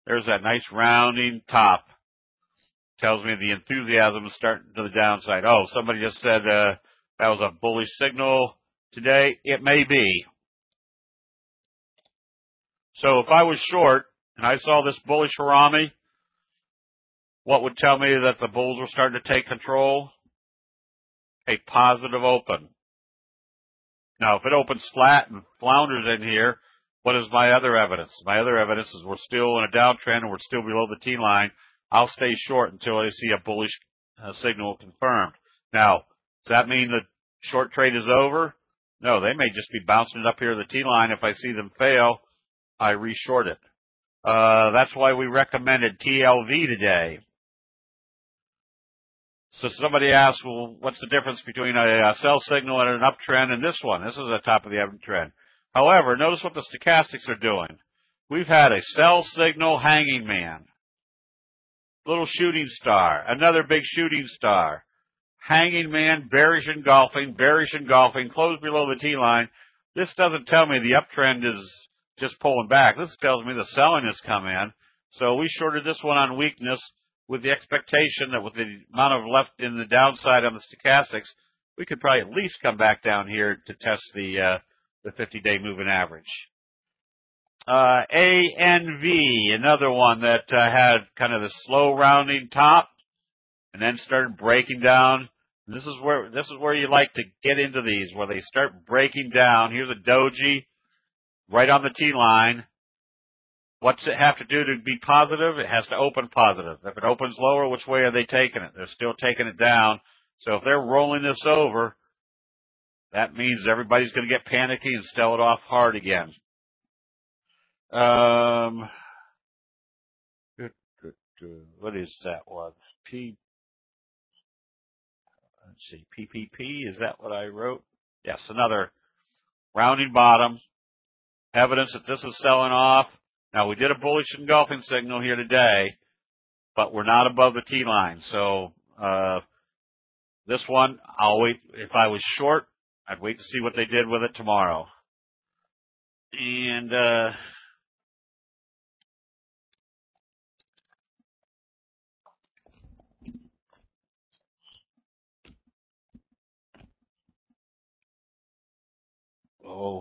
A: There's that nice rounding top. Tells me the enthusiasm is starting to the downside. Oh, somebody just said that was a bullish signal today. It may be. So if I was short and I saw this bullish harami, what would tell me that the bulls were starting to take control? A positive open. Now, if it opens flat and flounders in here, what is my other evidence? My other evidence is we're still in a downtrend and we're still below the T-line. I'll stay short until I see a bullish signal confirmed. Now, does that mean the short trade is over? No, they may just be bouncing it up here to the T-line. If I see them fail, I reshort it. That's why we recommended TLV today. So somebody asked, well, what's the difference between a sell signal and an uptrend and this one? This is the top of the uptrend. However, notice what the stochastics are doing. We've had a sell signal hanging man, little shooting star, another big shooting star, hanging man, bearish engulfing, closed below the T-line. This doesn't tell me the uptrend is just pulling back. This tells me the selling has come in. So we shorted this one on weakness with the expectation that with the amount of left in the downside on the stochastics, we could probably at least come back down here to test the 50-day moving average. ANV, another one that had kind of the slow rounding top and then started breaking down. This is where you like to get into these, where they start breaking down. Here's a doji right on the T-line. What's it have to do to be positive? It has to open positive. If it opens lower, which way are they taking it? They're still taking it down. So if they're rolling this over, that means everybody's going to get panicky and sell it off hard again. What is that one? Let's see, PPP, is that what I wrote? Yes, another rounding bottom. Evidence that this is selling off. Now, we did a bullish engulfing signal here today, but we're not above the T-line. So this one, I'll wait. If I was short, I'd wait to see what they did with it tomorrow. And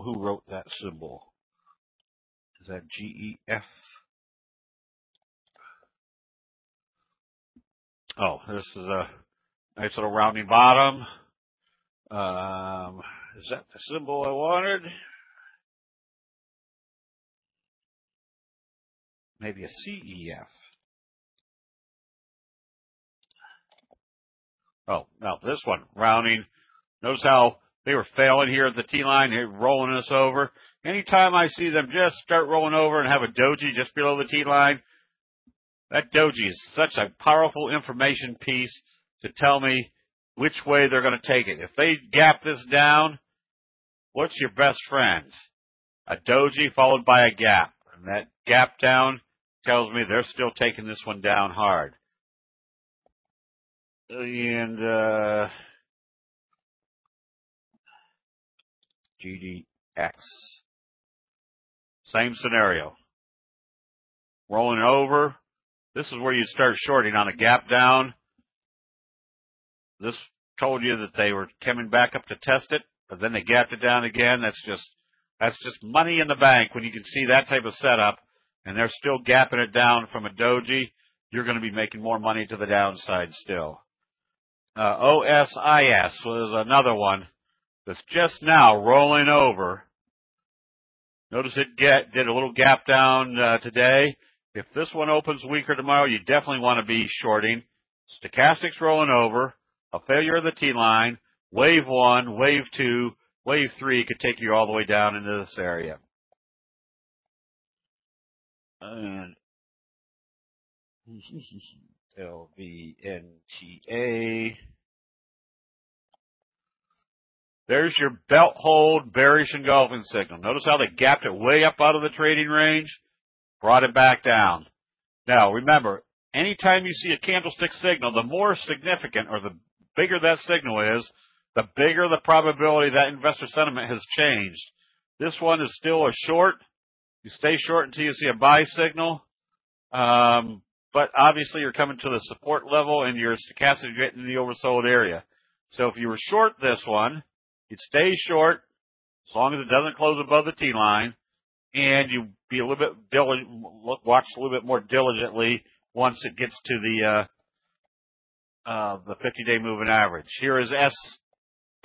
A: who wrote that symbol? Is that GEF? Oh, this is a nice little rounding bottom. Is that the symbol I wanted? Maybe a CEF. Oh, no, this one, rounding. Notice how they were failing here at the T-line, they're rolling us over. Anytime I see them just start rolling over and have a doji just below the T-line, That doji is such a powerful information piece to tell me which way they're going to take it. If they gap this down, what's your best friend? A doji followed by a gap. And that gap down tells me they're still taking this one down hard. And GDX. Same scenario. Rolling over. This is where you start shorting on a gap down. This told you that they were coming back up to test it, but then they gapped it down again. That's just money in the bank when you can see that type of setup, and they're still gapping it down from a doji. You're going to be making more money to the downside still. OSIS was another one that's just now rolling over. Notice it did a little gap down today. If this one opens weaker tomorrow, you definitely want to be shorting. Stochastics rolling over, a failure of the T-line, wave 1, wave 2, wave 3 could take you all the way down into this area. And LVNTA. There's your belt hold, bearish engulfing signal. Notice how they gapped it way up out of the trading range, brought it back down. Now, remember, anytime you see a candlestick signal, the more significant or the bigger that signal is, the bigger the probability that investor sentiment has changed. This one is still a short. You stay short until you see a buy signal. But obviously you're coming to the support level and your stochastic getting in the oversold area. So if you were short this one, you'd stay short as long as it doesn't close above the T-line, and you be a little bit diligent, watch a little bit more diligently once it gets to the 50-day moving average. Here is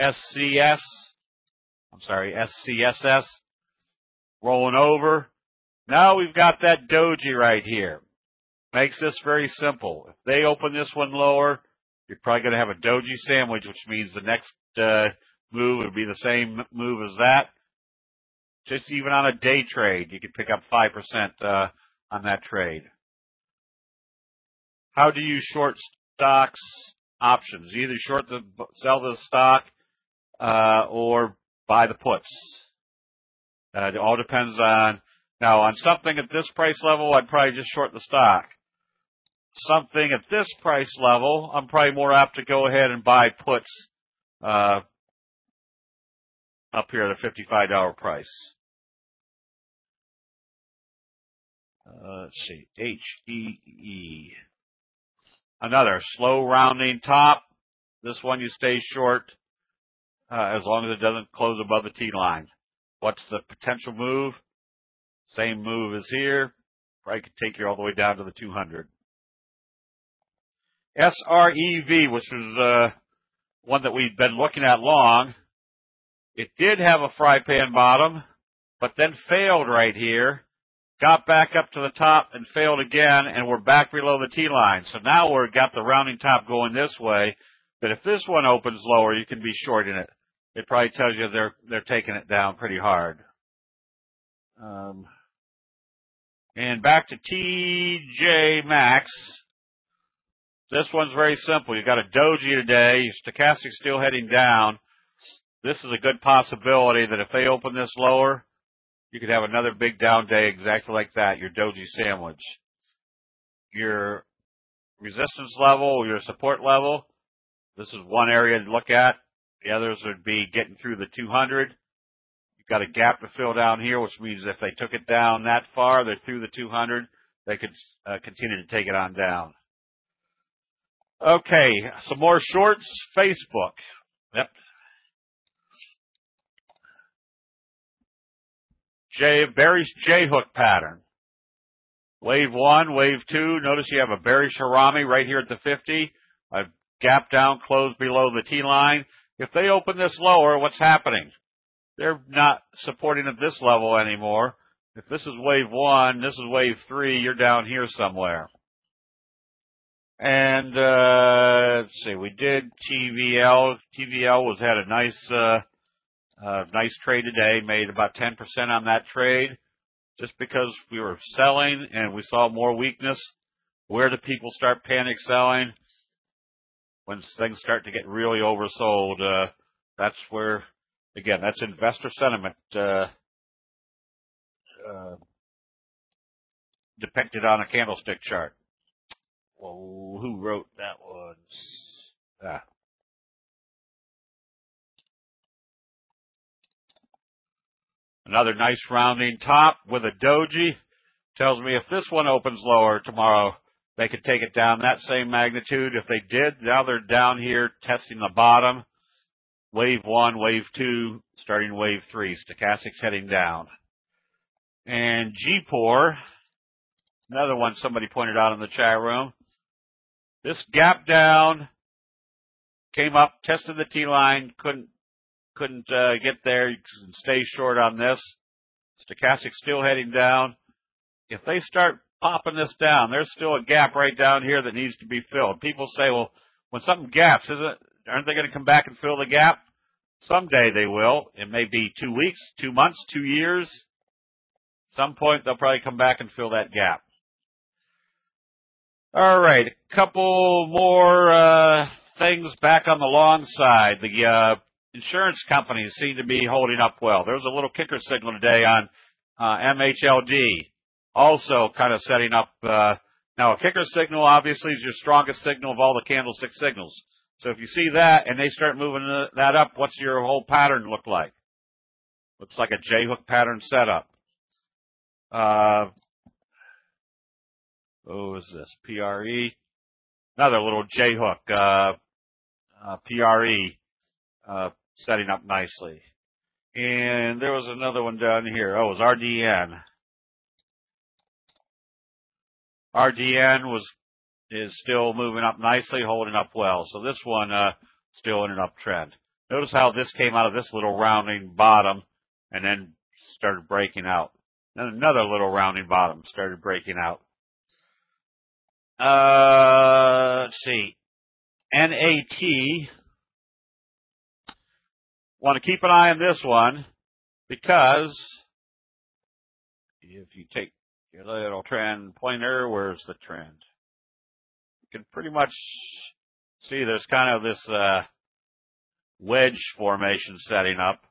A: SCSS rolling over. Now we've got that doji right here. Makes this very simple. If they open this one lower, you're probably going to have a doji sandwich, which means the next move would be the same move as that. Just even on a day trade, you could pick up 5% on that trade. How do you short stocks options? You either sell the stock or buy the puts. It all depends on. Now, on something at this price level, I'd probably just short the stock. Something at this price level, I'm probably more apt to go ahead and buy puts up here at a $55 price. Let's see, HEE. Another slow rounding top. This one you stay short as long as it doesn't close above the T-line. What's the potential move? Same move as here. Probably could take you all the way down to the 200. SREV, which was one that we've been looking at long. It did have a fry pan bottom, but then failed right here. Got back up to the top and failed again, and we're back below the T-line. So now we've got the rounding top going this way. But if this one opens lower, you can be shorting it. It probably tells you they're taking it down pretty hard. And back to TJ Maxx. This one's very simple. You've got a doji today. Your stochastic's still heading down. This is a good possibility that if they open this lower, you could have another big down day exactly like that, your doji sandwich. Your resistance level, your support level, this is one area to look at. The others would be getting through the 200. You've got a gap to fill down here, which means if they took it down that far, they're through the 200, they could continue to take it on down. Okay, some more shorts. Facebook. Yep. Bearish J-hook pattern. Wave 1, wave 2. Notice you have a bearish harami right here at the 50. A gap down, close below the T-line. If they open this lower, what's happening? They're not supporting at this level anymore. If this is wave 1, this is wave 3, you're down here somewhere. And let's see, we did TVL. TVL had a nice trade today. Made about 10% on that trade, just because we were selling and we saw more weakness. Where do people start panic selling? When things start to get really oversold. That's where, again, that's investor sentiment depicted on a candlestick chart. Well, who wrote that one? Another nice rounding top with a doji. Tells me if this one opens lower tomorrow, they could take it down that same magnitude. If they did, now they're down here testing the bottom. Wave 1, wave 2, starting wave 3. Stochastics heading down. And GPOR, another one somebody pointed out in the chat room. This gap down, came up, tested the T-line, couldn't get there. You can stay short on this. Stochastics still heading down. If they start popping this down, there's still a gap right down here that needs to be filled. People say, well, when something gaps, aren't they going to come back and fill the gap? Someday they will. It may be 2 weeks, 2 months, 2 years. At some point, they'll probably come back and fill that gap. All right, a couple more things back on the long side. The insurance companies seem to be holding up well. There was a little kicker signal today on MHLD. Also kind of setting up, now a kicker signal obviously is your strongest signal of all the candlestick signals. So if you see that and they start moving that up, what's your whole pattern look like? Looks like a J-hook pattern setup. What is this? PRE. Another little J-hook, PRE, setting up nicely. And there was another one down here. Oh, it was RDN. RDN is still moving up nicely, holding up well. So this one still in an uptrend. Notice how this came out of this little rounding bottom and then started breaking out. Then another little rounding bottom started breaking out. Let's see. NAT. Want to keep an eye on this one because if you take your little trend pointer, where's the trend? You can pretty much see there's kind of this wedge formation setting up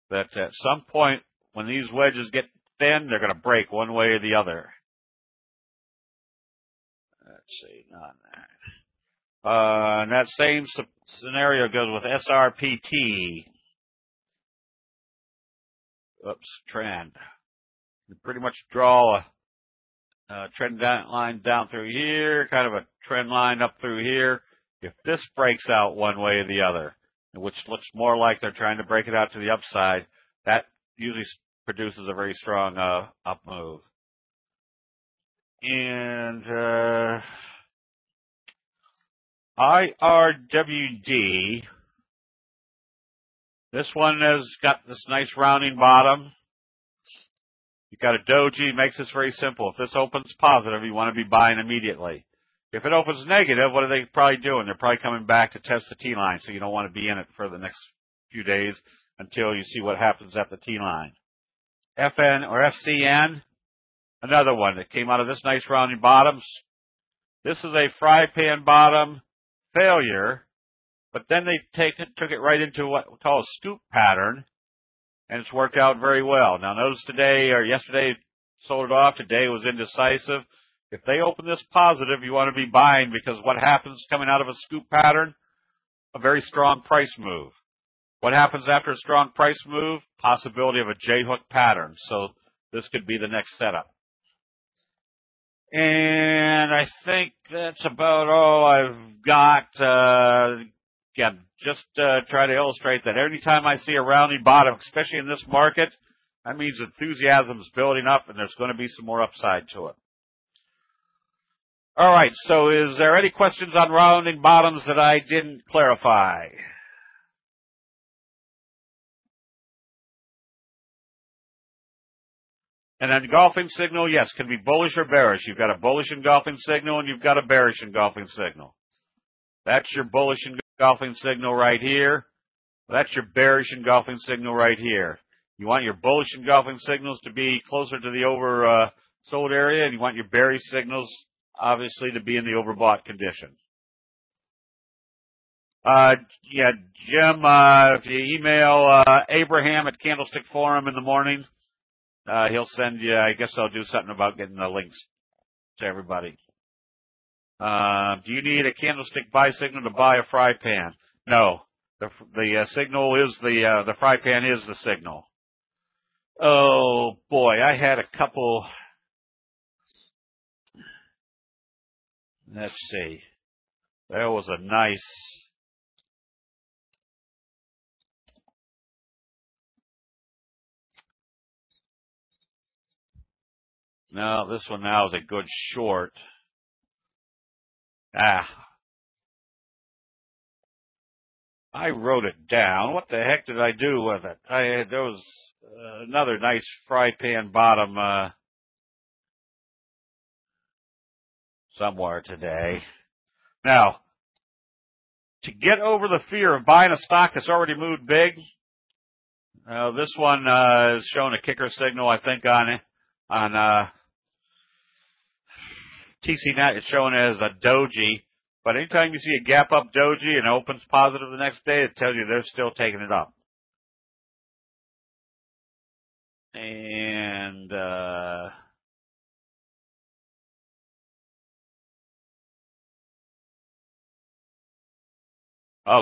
A: that at some point when these wedges get thin, they're going to break one way or the other. Let's see, not that. And that same scenario goes with SRPT. Oops, trend. You pretty much draw a trend line down through here, kind of a trend line up through here. If this breaks out one way or the other, which looks more like they're trying to break it out to the upside, that usually produces a very strong up move. And IRWD, this one has got this nice rounding bottom. You've got a doji, makes this very simple. If this opens positive, you want to be buying immediately. If it opens negative, what are they probably doing? They're probably coming back to test the T-line, so you don't want to be in it for the next few days until you see what happens at the T-line. FN or FCN, another one that came out of this nice rounding bottom. This is a fry pan bottom failure, but then they took it right into what we call a scoop pattern, and it's worked out very well. Now notice today or yesterday sold it off. Today was indecisive. If they open this positive, you want to be buying because what happens coming out of a scoop pattern? A very strong price move. What happens after a strong price move? Possibility of a J-hook pattern. So this could be the next setup. And I think that's about all I've got. Again, just try to illustrate that every time I see a rounding bottom, especially in this market, that means enthusiasm is building up and there's going to be some more upside to it. All right, so is there any questions on rounding bottoms that I didn't clarify? And then engulfing signal, yes, can be bullish or bearish. You've got a bullish engulfing signal and you've got a bearish engulfing signal. That's your bullish engulfing signal right here. That's your bearish engulfing signal right here. You want your bullish engulfing signals to be closer to the oversold area, and you want your bearish signals obviously to be in the overbought condition. Yeah, Jim, if you email Abraham at Candlestick Forum in the morning, he'll send you, I guess I'll do something about getting the links to everybody. Do you need a candlestick buy signal to buy a fry pan? No. The signal is the fry pan is the signal. Oh boy, I had a couple. Let's see. There was a nice. No, this one now is a good short. I wrote it down. What the heck did I do with it? There was another nice fry pan bottom somewhere today. Now, to get over the fear of buying a stock that's already moved big, this one is showing a kicker signal, I think, on TCNet. It's showing as a doji. But anytime you see a gap up doji and opens positive the next day, it tells you they're still taking it up. And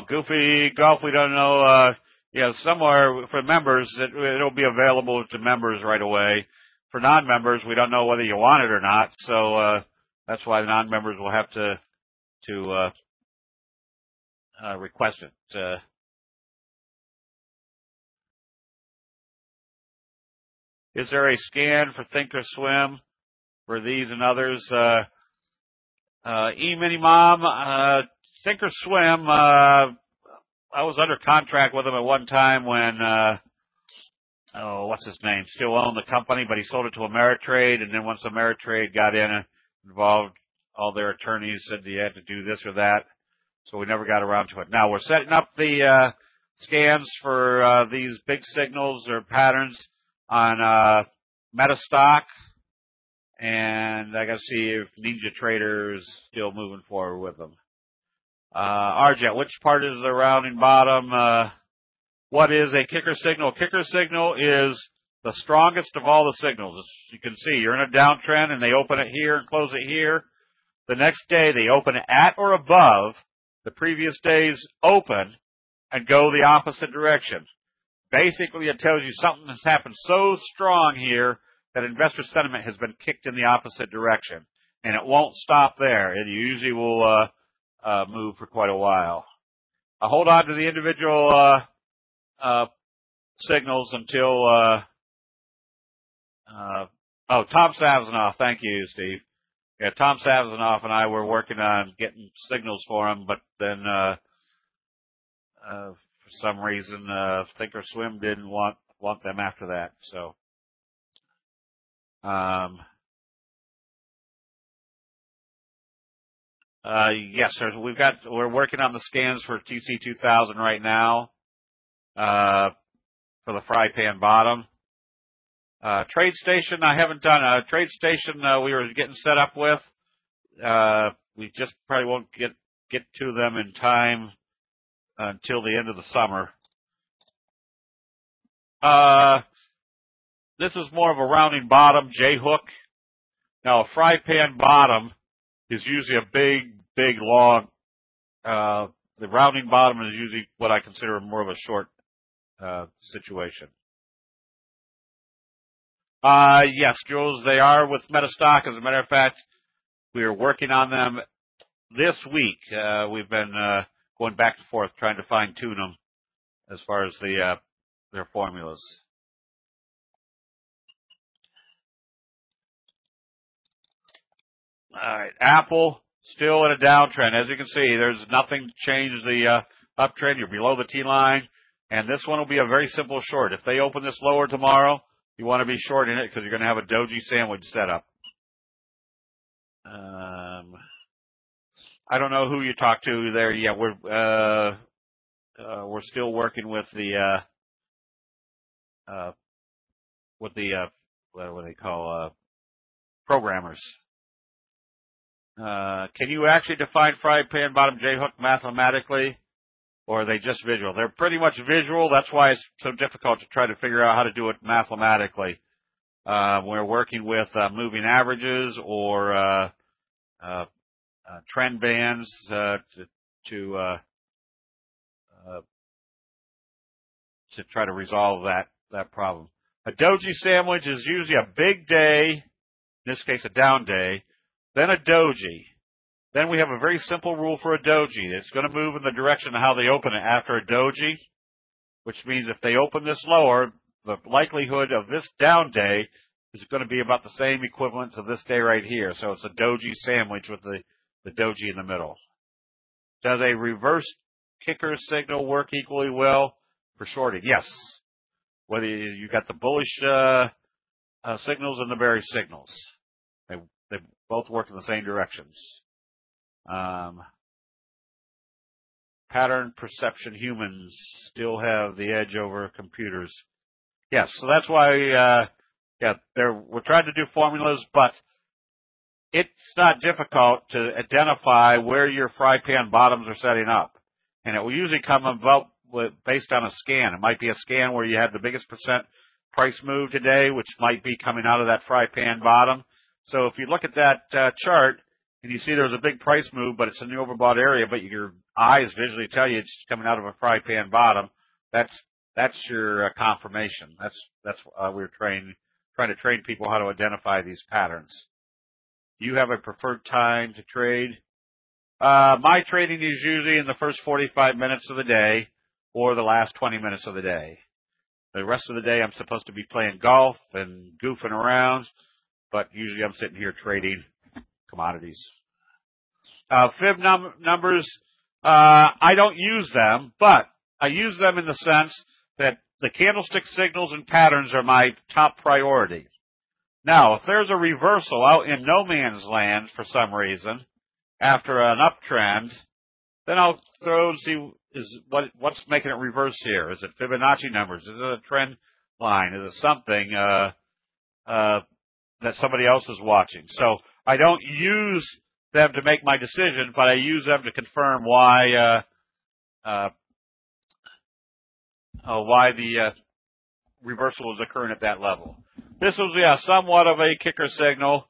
A: Goofy Golf, we don't know. Somewhere for members, it'll be available to members right away. For non-members, we don't know whether you want it or not. So that's why the non-members will have to request it. Is there a scan for Thinkorswim for these and others? E-Mini Mom, Thinkorswim, I was under contract with him at one time when, what's his name? Still owned the company, but he sold it to Ameritrade, and then once Ameritrade got involved, all their attorneys said you had to do this or that, so we never got around to it. Now we're setting up the scans for these big signals or patterns on Metastock, and I got to see if Ninja Trader is still moving forward with them. Arjet, which part is the rounding bottom? What is a kicker signal? Kicker signal is the strongest of all the signals. As you can see, you're in a downtrend and they open it here and close it here. The next day they open it at or above the previous day's open and go the opposite direction. Basically, it tells you something has happened so strong here that investor sentiment has been kicked in the opposite direction. And it won't stop there. It usually will move for quite a while. I hold on to the individual signals until Tom Savzanoff. Thank you, Steve. Yeah, Tom Savzanoff and I were working on getting signals for him, but then for some reason Thinkorswim didn't want them after that. So yes, sir. We're working on the scans for TC2000 right now for the fry pan bottom. TradeStation, I haven't done. TradeStation, we were getting set up with. We just probably won't get to them in time until the end of the summer. This is more of a rounding bottom, J-hook. Now, a fry pan bottom is usually a big, long. The rounding bottom is usually what I consider more of a short situation. Yes, Jules, they are with Metastock. As a matter of fact, we are working on them this week. We've been going back and forth trying to fine-tune them as far as their formulas. All right, Apple still in a downtrend. As you can see, there's nothing to change the uptrend. You're below the T line, and this one will be a very simple short. If they open this lower tomorrow, you want to be short in it because you're going to have a doji sandwich set up. I don't know who you talked to there. Yeah, we're still working with the what do they call programmers. Can you actually define fry pan bottom J hook mathematically, or are they just visual? They're pretty much visual. That's why it's so difficult to try to figure out how to do it mathematically. We're working with moving averages or trend bands to try to resolve that problem. A doji sandwich is usually a big day, in this case a down day, then a doji. Then we have a very simple rule for a doji. It's going to move in the direction of how they open it after a doji, which means if they open this lower, the likelihood of this down day is going to be about the same equivalent to this day right here. So it's a doji sandwich with the doji in the middle. Does a reverse kicker signal work equally well for shorting? Yes. Whether you got the bullish signals and the bearish signals, they both work in the same directions. Pattern perception humans still have the edge over computers. Yes, so that's why we're trying to do formulas, but it's not difficult to identify where your fry pan bottoms are setting up. And it will usually come about based on a scan. It might be a scan where you have the biggest percent price move today, which might be coming out of that fry pan bottom. So if you look at that chart and you see there's a big price move, but it's in the overbought area, but your eyes visually tell you it's coming out of a fry pan bottom, that's your confirmation. That's we're trying to train people how to identify these patterns. You have a preferred time to trade? My trading is usually in the first 45 minutes of the day or the last 20 minutes of the day. The rest of the day I'm supposed to be playing golf and goofing around, but usually I'm sitting here trading commodities. Fib numbers, I don't use them, but I use them in the sense that the candlestick signals and patterns are my top priority. Now, if there's a reversal out in no man's land for some reason after an uptrend, then I'll throw and see what's making it reverse here. Is it Fibonacci numbers? Is it a trend line? Is it something that somebody else is watching? So I don't use them to make my decision, but I use them to confirm why the reversal is occurring at that level. This was somewhat of a kicker signal.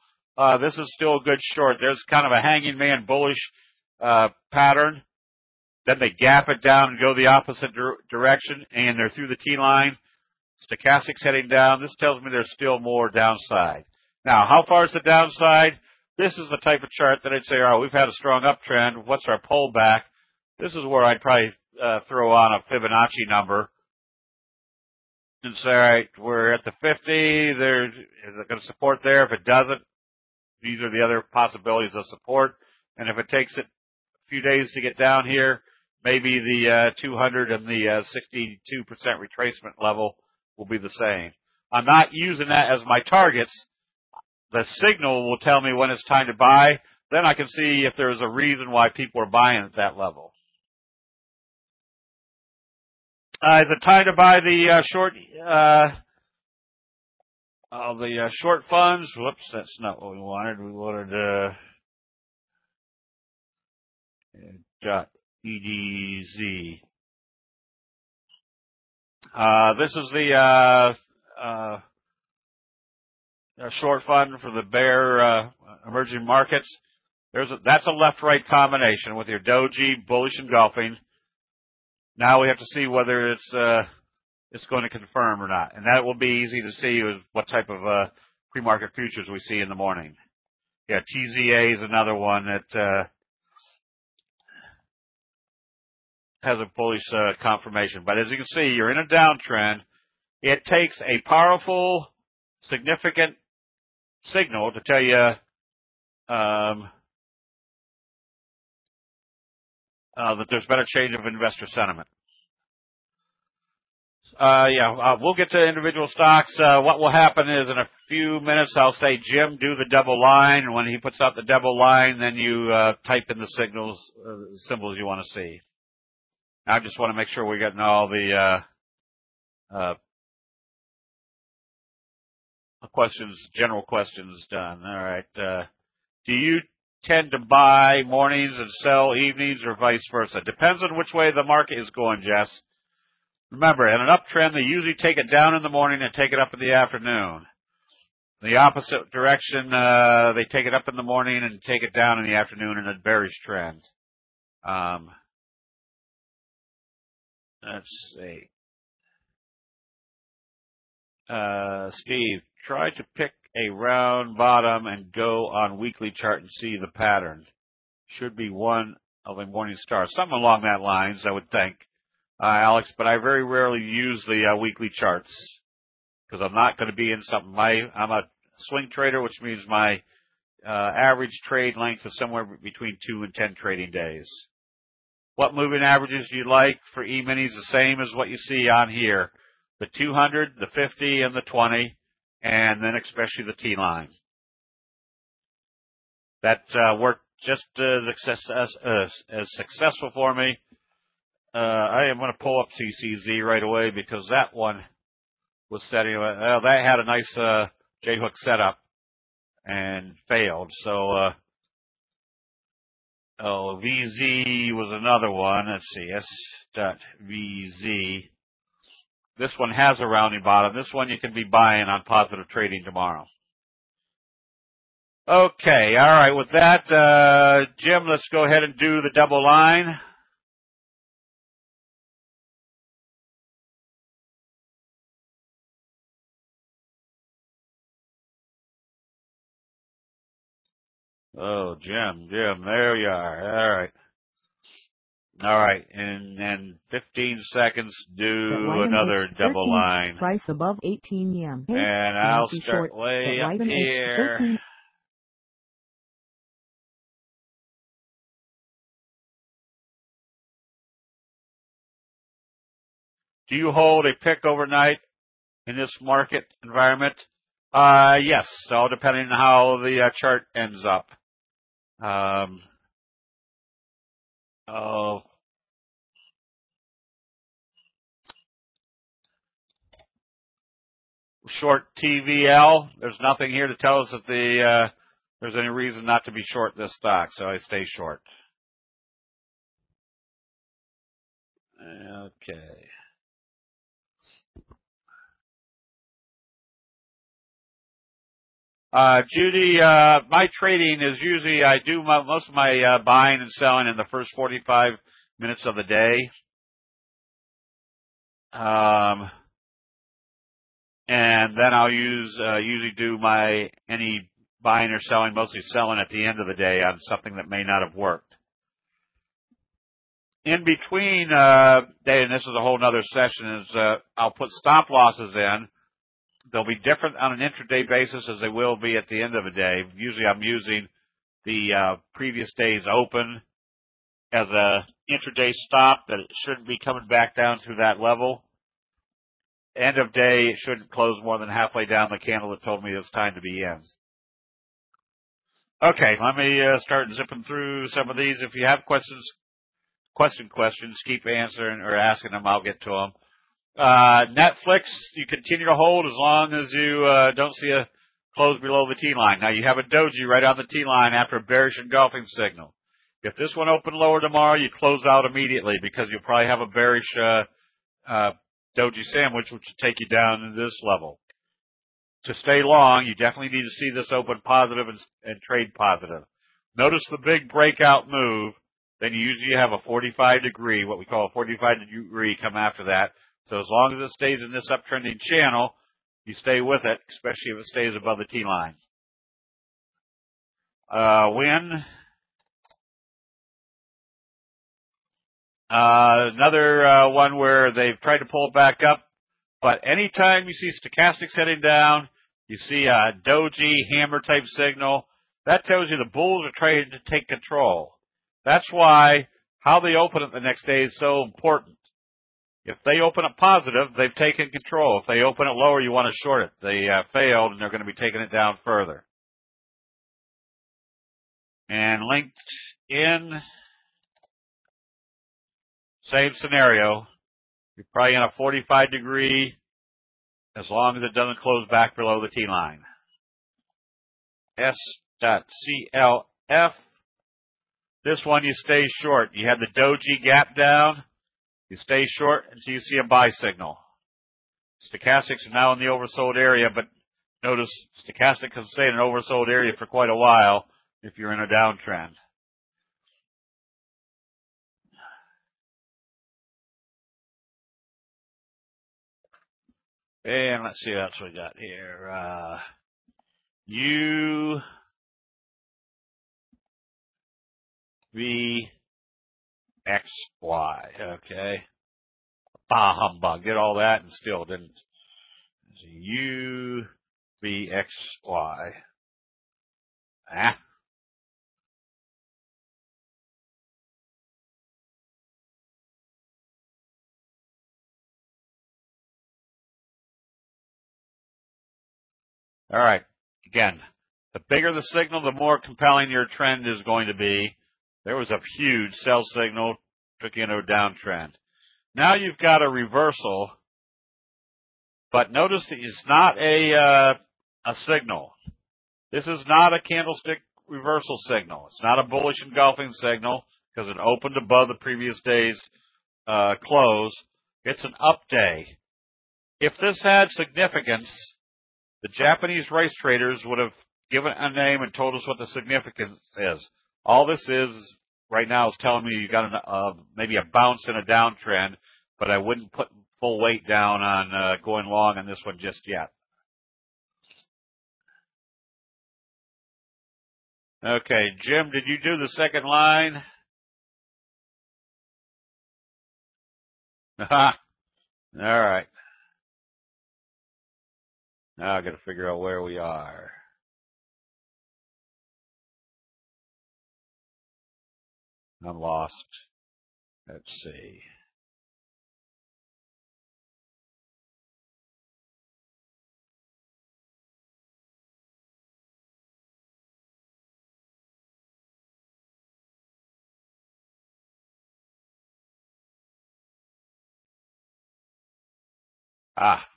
A: This is still a good short. There's kind of a hanging man bullish pattern. Then they gap it down and go the opposite direction, and they're through the T line. Stochastic's heading down. This tells me there's still more downside. Now, how far is the downside? This is the type of chart that I'd say, all right, we've had a strong uptrend. What's our pullback? This is where I'd probably throw on a Fibonacci number and say, all right, we're at the 50. Is it going to support there? If it doesn't, these are the other possibilities of support. And if it takes it a few days to get down here, maybe the 200 and the 62% retracement level will be the same. I'm not using that as my targets. The signal will tell me when it's time to buy. Then I can see if there's a reason why people are buying at that level. Is it time to buy the short funds? Whoops, that's not what we wanted. We wanted .EDZ. This is the short fund for the bear emerging markets. That's a left-right combination with your doji, bullish, engulfing. Now we have to see whether it's going to confirm or not, and that will be easy to see with what type of pre-market futures we see in the morning. Yeah, TZA is another one that has a bullish confirmation. But as you can see, you're in a downtrend. It takes a powerful, significant signal to tell you that there's been a change of investor sentiment. We'll get to individual stocks. What will happen is in a few minutes I'll say, Jim, do the double line, and when he puts out the double line, then you type in the symbols you want to see. I just want to make sure we're getting all the questions, general questions done. All right. Do you tend to buy mornings and sell evenings or vice versa. Depends on which way the market is going, Jess. Remember, in an uptrend, they usually take it down in the morning and take it up in the afternoon. The opposite direction, they take it up in the morning and take it down in the afternoon in a bearish trend. Let's see. Steve, try to pick a round bottom and go on weekly chart and see the pattern. Should be one of a morning star. Something along that lines, I would think, Alex, but I very rarely use the weekly charts because I'm not going to be in something. I'm a swing trader, which means my average trade length is somewhere between 2 and 10 trading days. What moving averages do you like for E-minis? The same as what you see on here. The 200, the 50, and the 20, and then especially the T-line. That worked just as successful for me. I am going to pull up TCZ right away because that one was setting. Well, that had a nice J-hook setup and failed. So, VZ was another one. Let's see, S.VZ. This one has a rounding bottom. This one you can be buying on positive trading tomorrow. Okay, all right. With that, Jim, let's go ahead and do the double line. Oh, Jim, there you are. All right, and then 15 seconds, do another double line.
B: Price above 18 yen.
A: And I'll start way up here. Do you hold a pick overnight in this market environment? Yes, all depending on how the chart ends up. Short TVL. There's nothing here to tell us that there's any reason not to be short this stock, so I stay short. Okay. Judy, my trading is usually I do most of my buying and selling in the first 45 minutes of the day. And then I'll usually do any buying or selling, mostly selling at the end of the day on something that may not have worked. In between, and this is a whole nother session, is I'll put stop losses in. They'll be different on an intraday basis as they will be at the end of the day. Usually I'm using the previous day's open as a intraday stop that it shouldn't be coming back down to that level. End of day, it shouldn't close more than halfway down the candle that told me it's time to be in. Okay, let me start zipping through some of these. If you have questions, keep answering or asking them. I'll get to them. Netflix, you continue to hold as long as you don't see a close below the T-line. Now, you have a doji right on the T-line after a bearish engulfing signal. If this one opened lower tomorrow, you close out immediately because you'll probably have a bearish doji sandwich, which will take you down to this level. To stay long, you definitely need to see this open positive and trade positive. Notice the big breakout move. Then you usually have a 45 degree, what we call a 45 degree come after that. So as long as it stays in this uptrending channel, you stay with it, especially if it stays above the T-line. Win. Another one where they've tried to pull it back up, but anytime you see stochastics heading down, you see a doji hammer type signal, that tells you the bulls are trying to take control. That's why how they open it the next day is so important. If they open it positive, they've taken control. If they open it lower, you want to short it. They failed, and they're going to be taking it down further. And LinkedIn, same scenario. You're probably in a 45 degree as long as it doesn't close back below the T-line. S.CLF, This one you stay short. You have the doji gap down. You stay short until you see a buy signal. Stochastics are now in the oversold area, but notice stochastic can stay in an oversold area for quite a while if you're in a downtrend. And let's see what else we got here. UVXY. Okay. Bah humbug. Did all that and still didn't. UVXY. Ah. All right. Again, the bigger the signal, the more compelling your trend is going to be. There was a huge sell signal, took you into a downtrend. Now you've got a reversal, but notice that it's not a signal. This is not a candlestick reversal signal. It's not a bullish engulfing signal because it opened above the previous day's close. It's an up day. If this had significance, the Japanese race traders would have given a name and told us what the significance is. All this is right now is telling me you got maybe a bounce in a downtrend, but I wouldn't put full weight down on going long on this one just yet. Okay, Jim, did you do the second line? All right. Now I got to figure out where we are. I'm lost. Let's see.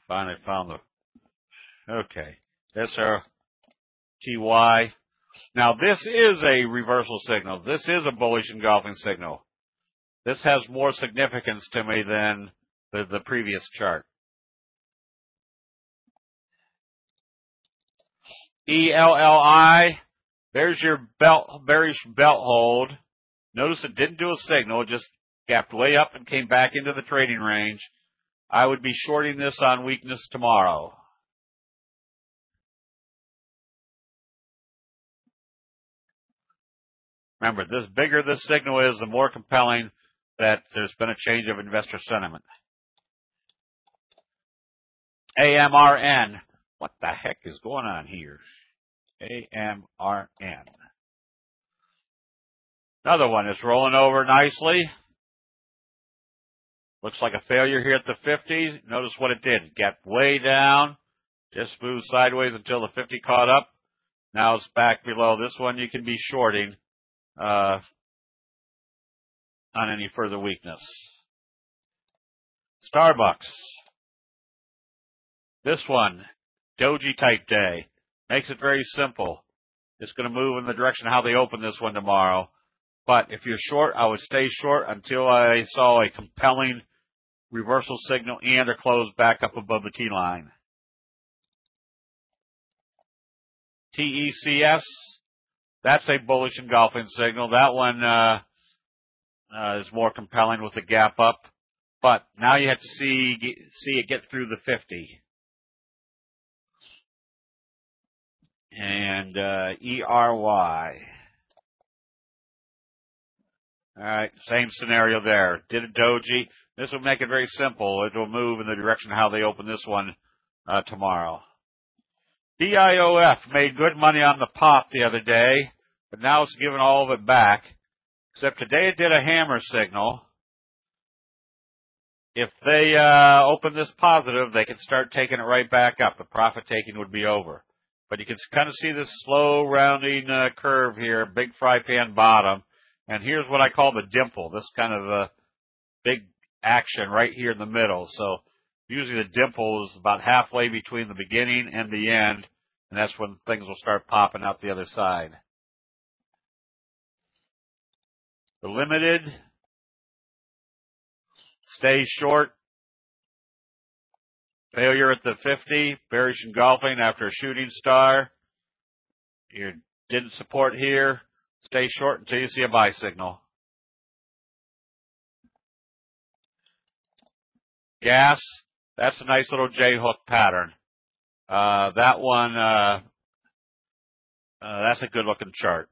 A: Finally found the, okay. SRTY. Now this is a reversal signal. This is a bullish engulfing signal. This has more significance to me than the previous chart. ELLI, there's your bearish belt hold. Notice it didn't do a signal, it just gapped way up and came back into the trading range. I would be shorting this on weakness tomorrow. Remember, the bigger this signal is, the more compelling that there's been a change of investor sentiment. AMRN. What the heck is going on here? AMRN. Another one is rolling over nicely. Looks like a failure here at the 50. Notice what it did. Gapped way down. Just moved sideways until the 50 caught up. Now it's back below. This one you can be shorting on any further weakness. Starbucks. This one, doji type day. Makes it very simple. It's going to move in the direction of how they open this one tomorrow. But if you're short, I would stay short until I saw a compelling reversal signal and or close back up above the T line. TECS, that's a bullish engulfing signal. That one is more compelling with the gap up. But now you have to see it get through the 50. And ERY. All right, same scenario there. Did a doji. This will make it very simple. It will move in the direction of how they open this one tomorrow. DIOF made good money on the pop the other day, but now it's given all of it back. Except today it did a hammer signal. If they open this positive, they can start taking it right back up. The profit taking would be over. But you can kind of see this slow rounding curve here, big fry pan bottom. And here's what I call the dimple, this kind of a big action right here in the middle. So usually the dimple is about halfway between the beginning and the end, and that's when things will start popping out the other side. The limited stays short. Failure at the 50. Bearish engulfing after a shooting star. You didn't support here. Stay short until you see a buy signal. Gas. That's a nice little J-hook pattern. That one, that's a good looking chart.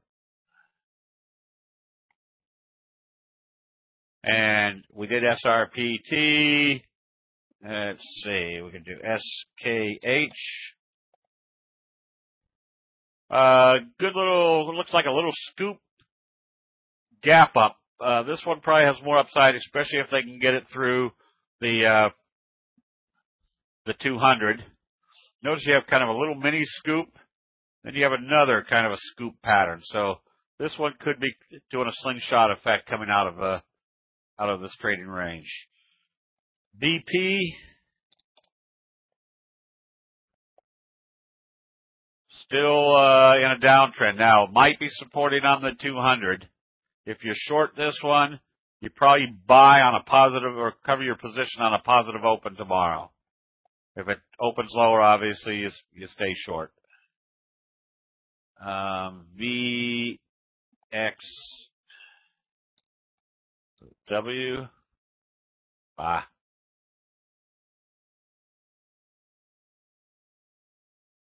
A: And we did SRPT. Let's see, we can do SKH. Good little, looks like a little scoop gap up. This one probably has more upside, especially if they can get it through the 200. Notice you have kind of a little mini scoop, then you have another kind of a scoop pattern. So this one could be doing a slingshot effect coming out of this trading range. BP. Still in a downtrend. Now, might be supporting on the 200. If you short this one, you probably buy on a positive or cover your position on a positive open tomorrow. If it opens lower, obviously, you stay short. VXW.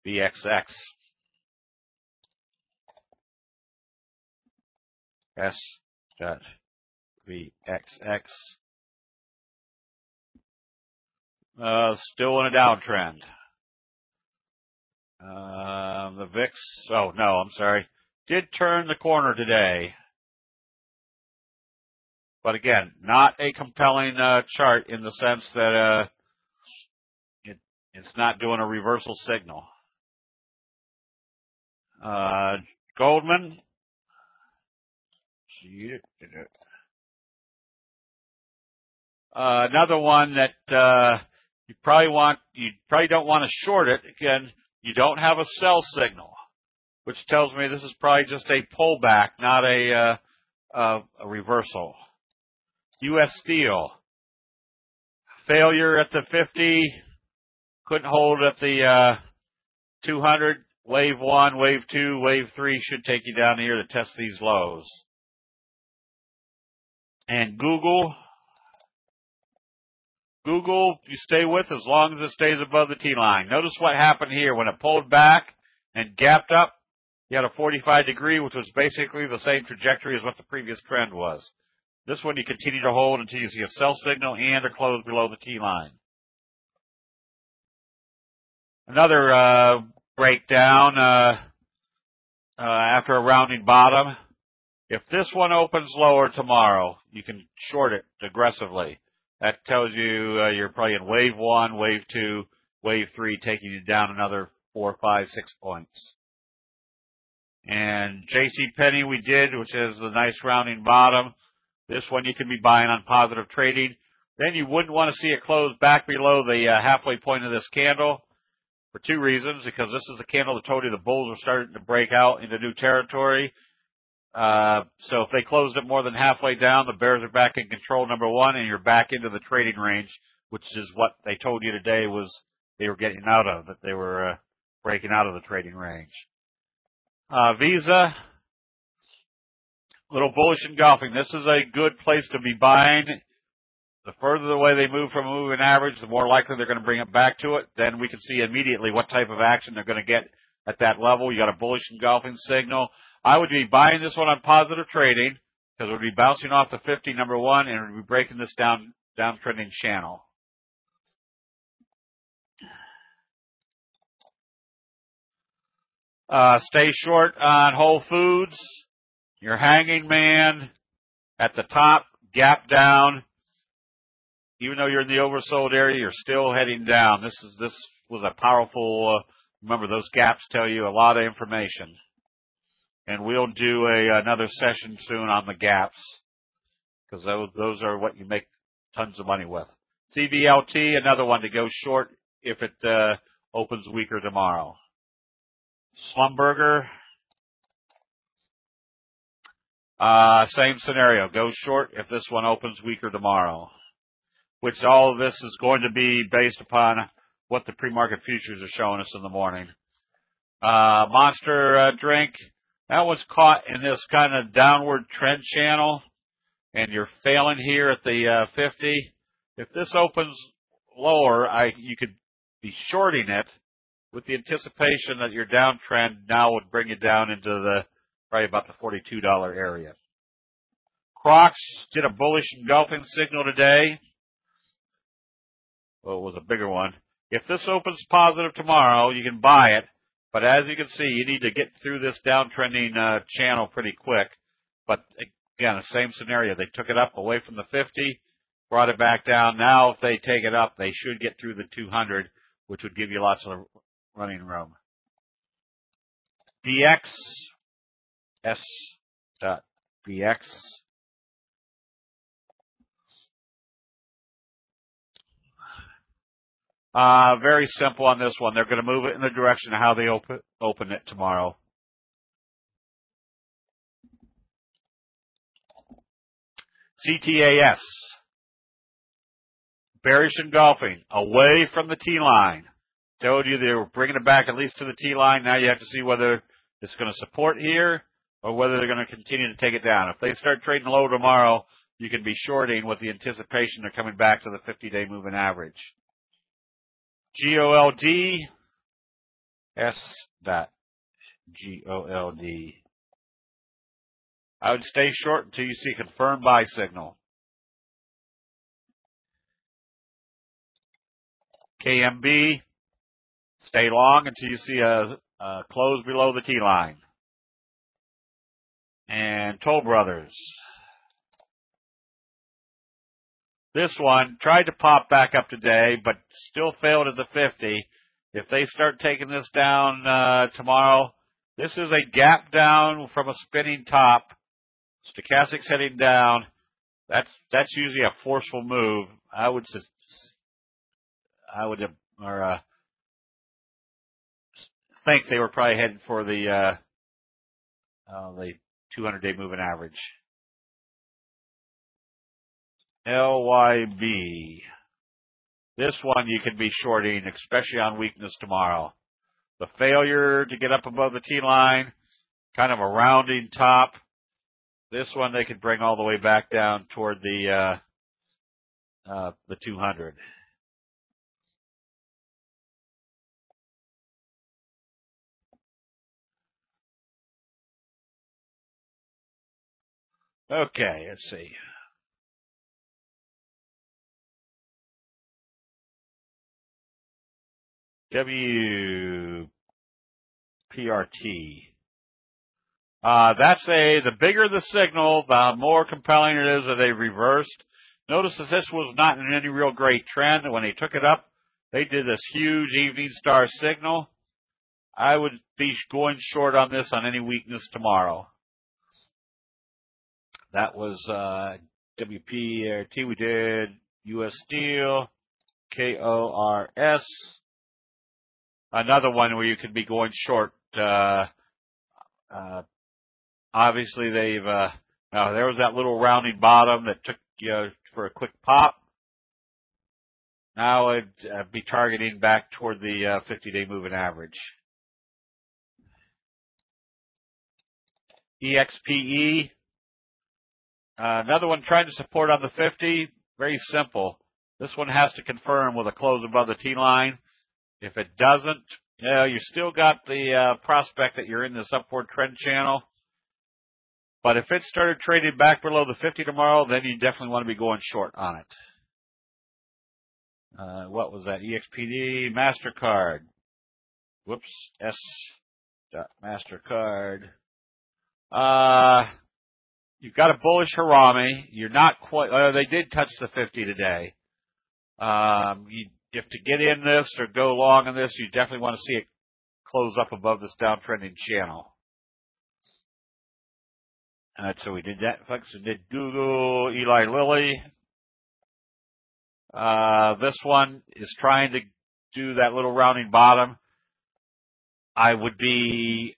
A: VXX. S.VXX. Still in a downtrend. The VIX, oh no, I'm sorry, did turn the corner today. But again, not a compelling chart in the sense that it's not doing a reversal signal. Goldman. Another one that you probably don't want to short it. Again, you don't have a sell signal, which tells me this is probably just a pullback, not a reversal. U.S. Steel. Failure at the 50. Couldn't hold at the 200. Wave 1, wave 2, wave 3 should take you down here to test these lows. And Google, you stay with as long as it stays above the T-line. Notice what happened here. When it pulled back and gapped up, you had a 45 degree, which was basically the same trajectory as what the previous trend was. This one you continue to hold until you see a sell signal and a close below the T-line. Another breakdown after a rounding bottom. If this one opens lower tomorrow, you can short it aggressively. That tells you you're probably in wave 1, wave 2, wave 3, taking you down another 4, 5, 6 points. And JCPenney we did, which is the nice rounding bottom. This one you can be buying on positive trading. Then you wouldn't want to see it close back below the halfway point of this candle for two reasons. Because this is the candle that told you the bulls are starting to break out into new territory. So if they closed it more than halfway down, the bears are back in control, number one, and you're back into the trading range, which is what they told you today was they were getting out of, that they were breaking out of the trading range. Visa, little bullish engulfing. This is a good place to be buying. The further away they move from a moving average, the more likely they're going to bring it back to it. Then we can see immediately what type of action they're going to get at that level. You got a bullish engulfing signal. I would be buying this one on positive trading because it would be bouncing off the 50, number one, and it would be breaking this downtrending channel. Stay short on Whole Foods. Your hanging man at the top, gap down. Even though you're in the oversold area, you're still heading down. This was a powerful. Remember, those gaps tell you a lot of information. And we'll do another session soon on the gaps because those are what you make tons of money with. CVLT, another one to go short if it opens weaker tomorrow. Schlumberger. Same scenario. Go short if this one opens weaker tomorrow, which all of this is going to be based upon what the pre-market futures are showing us in the morning. Monster drink, that was caught in this kind of downward trend channel, and you're failing here at the 50. If this opens lower, you could be shorting it with the anticipation that your downtrend now would bring you down into the probably about the $42 area. Crocs did a bullish engulfing signal today. Well, it was a bigger one. If this opens positive tomorrow, you can buy it. But as you can see, you need to get through this downtrending channel pretty quick. But again, the same scenario. They took it up away from the 50, brought it back down. Now if they take it up, they should get through the 200, which would give you lots of running room. DX, S.BX. Very simple on this one. They're going to move it in the direction of how they open it tomorrow. CTAS. Bearish engulfing away from the T-line. Told you they were bringing it back at least to the T-line. Now you have to see whether it's going to support here or whether they're going to continue to take it down. If they start trading low tomorrow, you can be shorting with the anticipation they're coming back to the 50-day moving average. GOLD, S.GOLD. I would stay short until you see a confirmed buy signal. KMB, stay long until you see a close below the T-line. And Toll Brothers. This one tried to pop back up today, but still failed at the 50. If they start taking this down tomorrow, this is a gap down from a spinning top. Stochastic's heading down. That's usually a forceful move. I would think they were probably heading for the 200-day moving average. LYB. This one you can be shorting, especially on weakness tomorrow. The failure to get up above the T-line, kind of a rounding top. This one they could bring all the way back down toward the 200. Okay, let's see. WPRT. The bigger the signal, the more compelling it is that they reversed. Notice that this was not in any real great trend. When they took it up, they did this huge evening star signal. I would be going short on this on any weakness tomorrow. That was WPRT. We did U.S. Steel, KORS. Another one where you could be going short. Obviously, there was that little rounding bottom that took for a quick pop. Now I'd be targeting back toward the 50-day moving average. EXPE. Another one trying to support on the 50. Very simple. This one has to confirm with a close above the T-line. If it doesn't, you still got the prospect that you're in this upward trend channel. But if it started trading back below the 50 tomorrow, then you definitely want to be going short on it. What was that? EXPD, MasterCard. Whoops, S.MasterCard. You've got a bullish Harami. You're not quite, they did touch the 50 today. If to get in this or go long on this, you definitely want to see it close up above this downtrending channel. So we did that. Folks, we did Google, Eli Lilly. This one is trying to do that little rounding bottom. I wouldn't be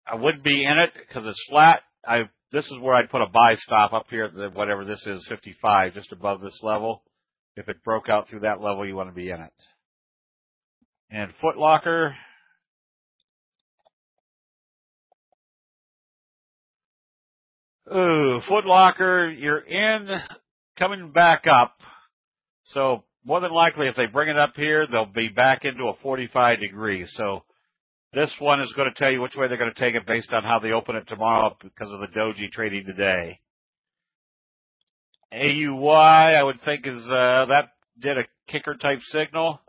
A: in it because it's flat. I this is where I'd put a buy stop up here at whatever this is, 55, just above this level. If it broke out through that level, you want to be in it. And Foot Locker. Ooh, Foot Locker, you're in, coming back up. So more than likely, if they bring it up here, they'll be back into a 45 degrees. So this one is going to tell you which way they're going to take it based on how they open it tomorrow because of the doji trading today. AUY, I would think is, that did a kicker type signal.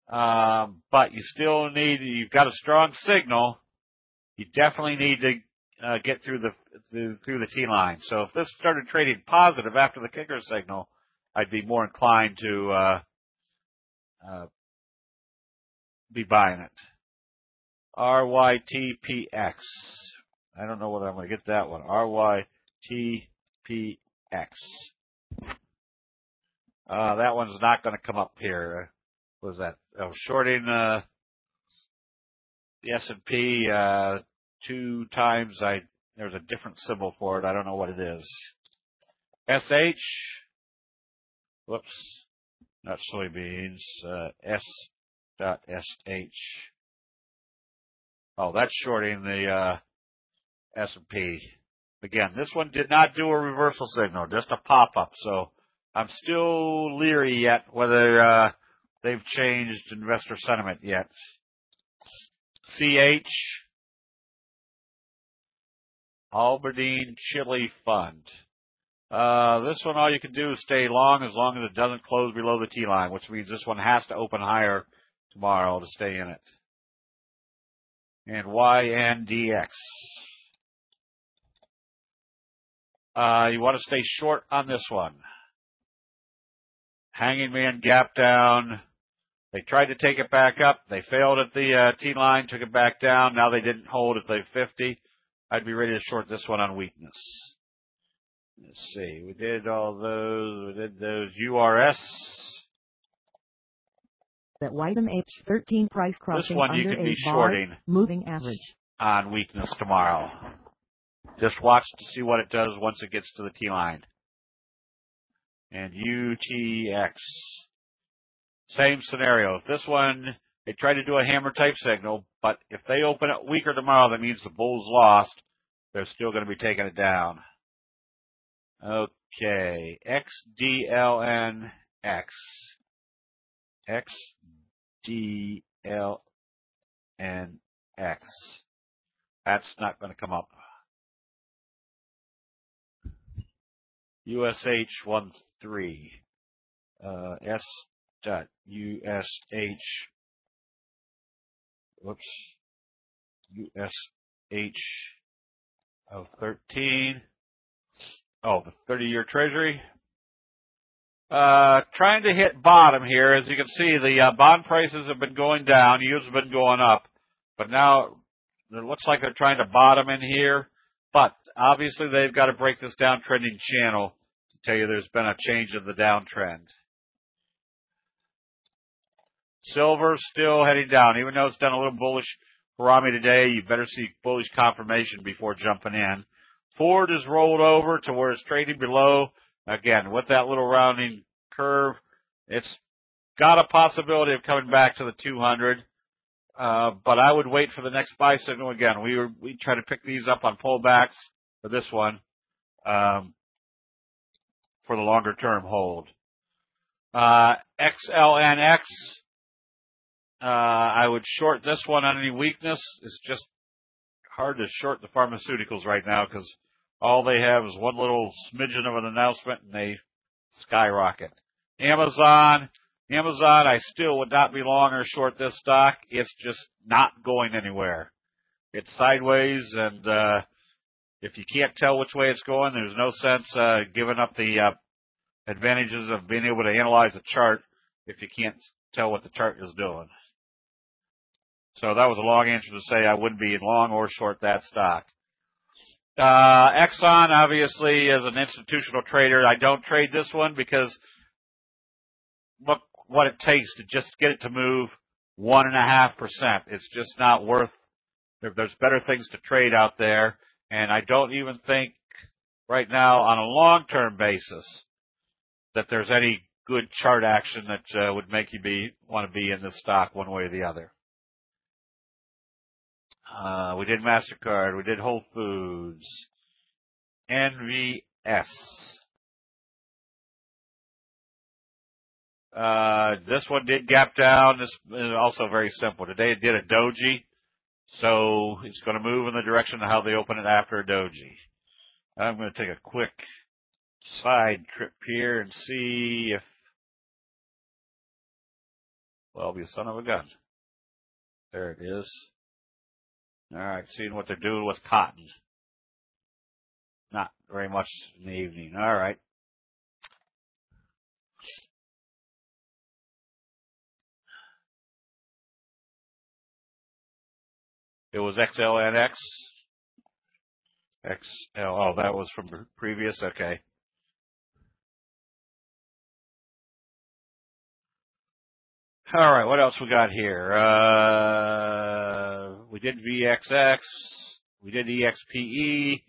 A: But you still need, you've got a strong signal. You definitely need to get through the T line. So if this started trading positive after the kicker signal, I'd be more inclined to be buying it. RYTPX. I don't know whether I'm going to get that one. RYTPX. That one's not going to come up here. What was that? I was shorting the S&P 2 times. There's a different symbol for it. I don't know what it is. SH. Whoops. Not soybeans. S.SH. Oh, that's shorting the S&P. Again, this one did not do a reversal signal, just a pop-up. So I'm still leery yet whether they've changed investor sentiment yet. CH. Aberdeen Chili Fund. This one, all you can do is stay long as it doesn't close below the T line, which means this one has to open higher tomorrow to stay in it. And YNDX. You want to stay short on this one. Hanging Man gap down. They tried to take it back up. They failed at the T line, took it back down. Now they didn't hold at the 50. I'd be ready to short this one on weakness. Let's see. We did all those. We did those URS.
B: That Whitem H13 price crossing
A: this one
B: under
A: you can be
B: a
A: shorting
B: moving average
A: on weakness tomorrow. Just watch to see what it does once it gets to the T line. And UTX. Same scenario. If this one, they try to do a hammer type signal, but if they open it weaker tomorrow, that means the bulls lost. They're still going to be taking it down. Okay. XDLNX. XDLNX. That's not going to come up. USH13. S.USH. Whoops. USH of 13. Oh, the 30-year Treasury. Trying to hit bottom here. As you can see, the bond prices have been going down. Yields have been going up. But now it looks like they're trying to bottom in here. But obviously they've got to break this downtrending channel to tell you there's been a change in the downtrend. Silver still heading down. Even though it's done a little bullish Harami today, you better see bullish confirmation before jumping in. Ford is rolled over to where it's trading below. Again, with that little rounding curve, it's got a possibility of coming back to the 200. But I would wait for the next buy signal again. We try to pick these up on pullbacks for this one, for the longer term hold. XLNX. I would short this one on any weakness. It's just hard to short the pharmaceuticals right now because all they have is one little smidgen of an announcement and they skyrocket. Amazon, I still would not be long or short this stock. It's just not going anywhere. It's sideways, and if you can't tell which way it's going, there's no sense giving up the advantages of being able to analyze a chart if you can't tell what the chart is doing. So that was a long answer to say I wouldn't be long or short that stock. Exxon, obviously, as an institutional trader, I don't trade this one because look what it takes to just get it to move 1.5%. It's just not worth. There's better things to trade out there. And I don't even think right now on a long-term basis that there's any good chart action that would make you want to be in this stock one way or the other. We did MasterCard. We did Whole Foods. NVS. This one did gap down. This is also very simple. Today it did a doji, so it's going to move in the direction of how they open it after a doji. I'm going to take a quick side trip here and see if, well, be a son of a gun. There it is. All right, seeing what they're doing with cotton. Not very much in the evening. All right. It was XLNX. XL. Oh, that was from previous. Okay. All right. What else we got here? We did VXX. We did EXPE.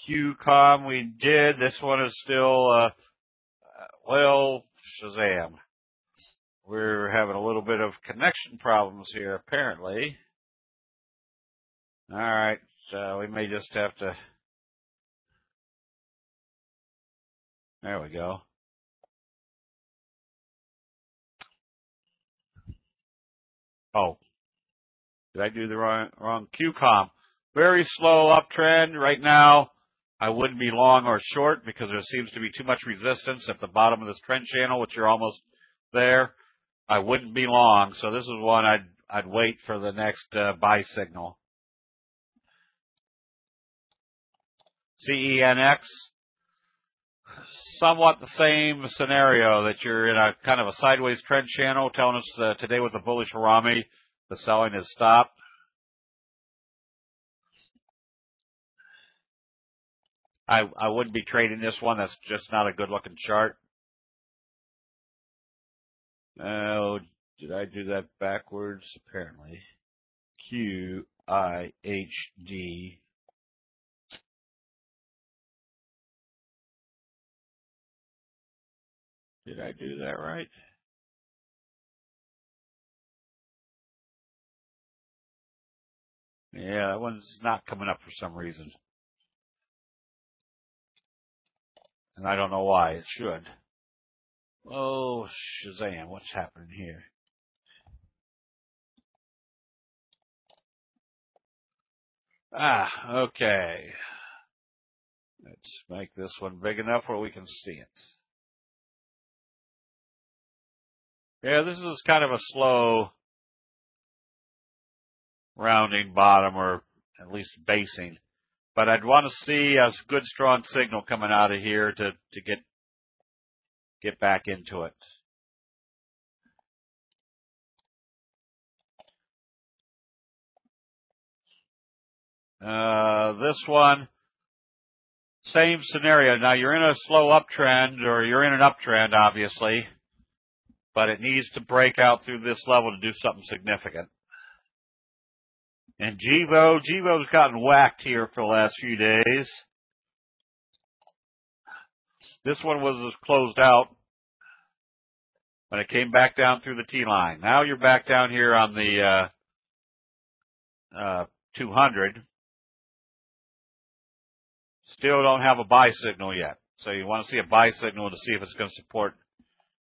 A: QCOM. We did. This one is still. Well, Shazam. We're having a little bit of connection problems here, apparently. All right, so we may just have to. There we go. Oh, did I do the wrong QCOM? Very slow uptrend right now. I wouldn't be long or short because there seems to be too much resistance at the bottom of this trend channel, which you're almost there. I wouldn't be long, so this is one I'd wait for the next buy signal. CENX, somewhat the same scenario that you're in a kind of a sideways trend channel, telling us today with the bullish Harami, the selling has stopped. I wouldn't be trading this one. That's just not a good looking chart. Oh, did I do that backwards? Apparently. QIHD. Did I do that right? Yeah, that one's not coming up for some reason. And I don't know why. It should. Oh, Shazam, what's happening here? Okay. Let's make this one big enough where we can see it. Yeah, this is kind of a slow rounding bottom, or at least basing. But I'd want to see a good strong signal coming out of here to get back into it. This one, same scenario. Now you're in a slow uptrend, or you're in an uptrend, obviously, but it needs to break out through this level to do something significant. And Gevo's gotten whacked here for the last few days. This one was closed out when it came back down through the T-line. Now you're back down here on the 200. Still don't have a buy signal yet. So you want to see a buy signal to see if it's going to support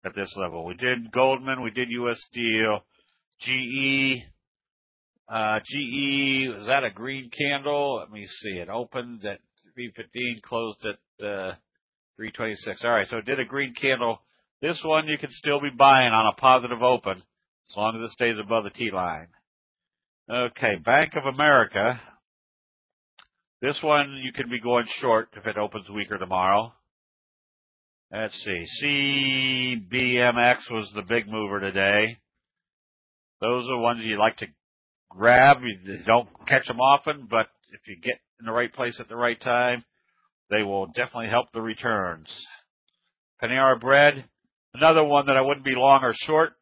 A: at this level. We did Goldman. We did U.S. Steel. GE. GE, was that a green candle? Let me see. It opened at 315, closed at 326. All right, so it did a green candle. This one you can still be buying on a positive open as long as it stays above the T-line. Okay, Bank of America. This one you can be going short if it opens weaker tomorrow. Let's see. CBMX was the big mover today. Those are ones you like to grab. You don't catch them often, but if you get in the right place at the right time, they will definitely help the returns. Panera Bread, another one that I wouldn't be long or short.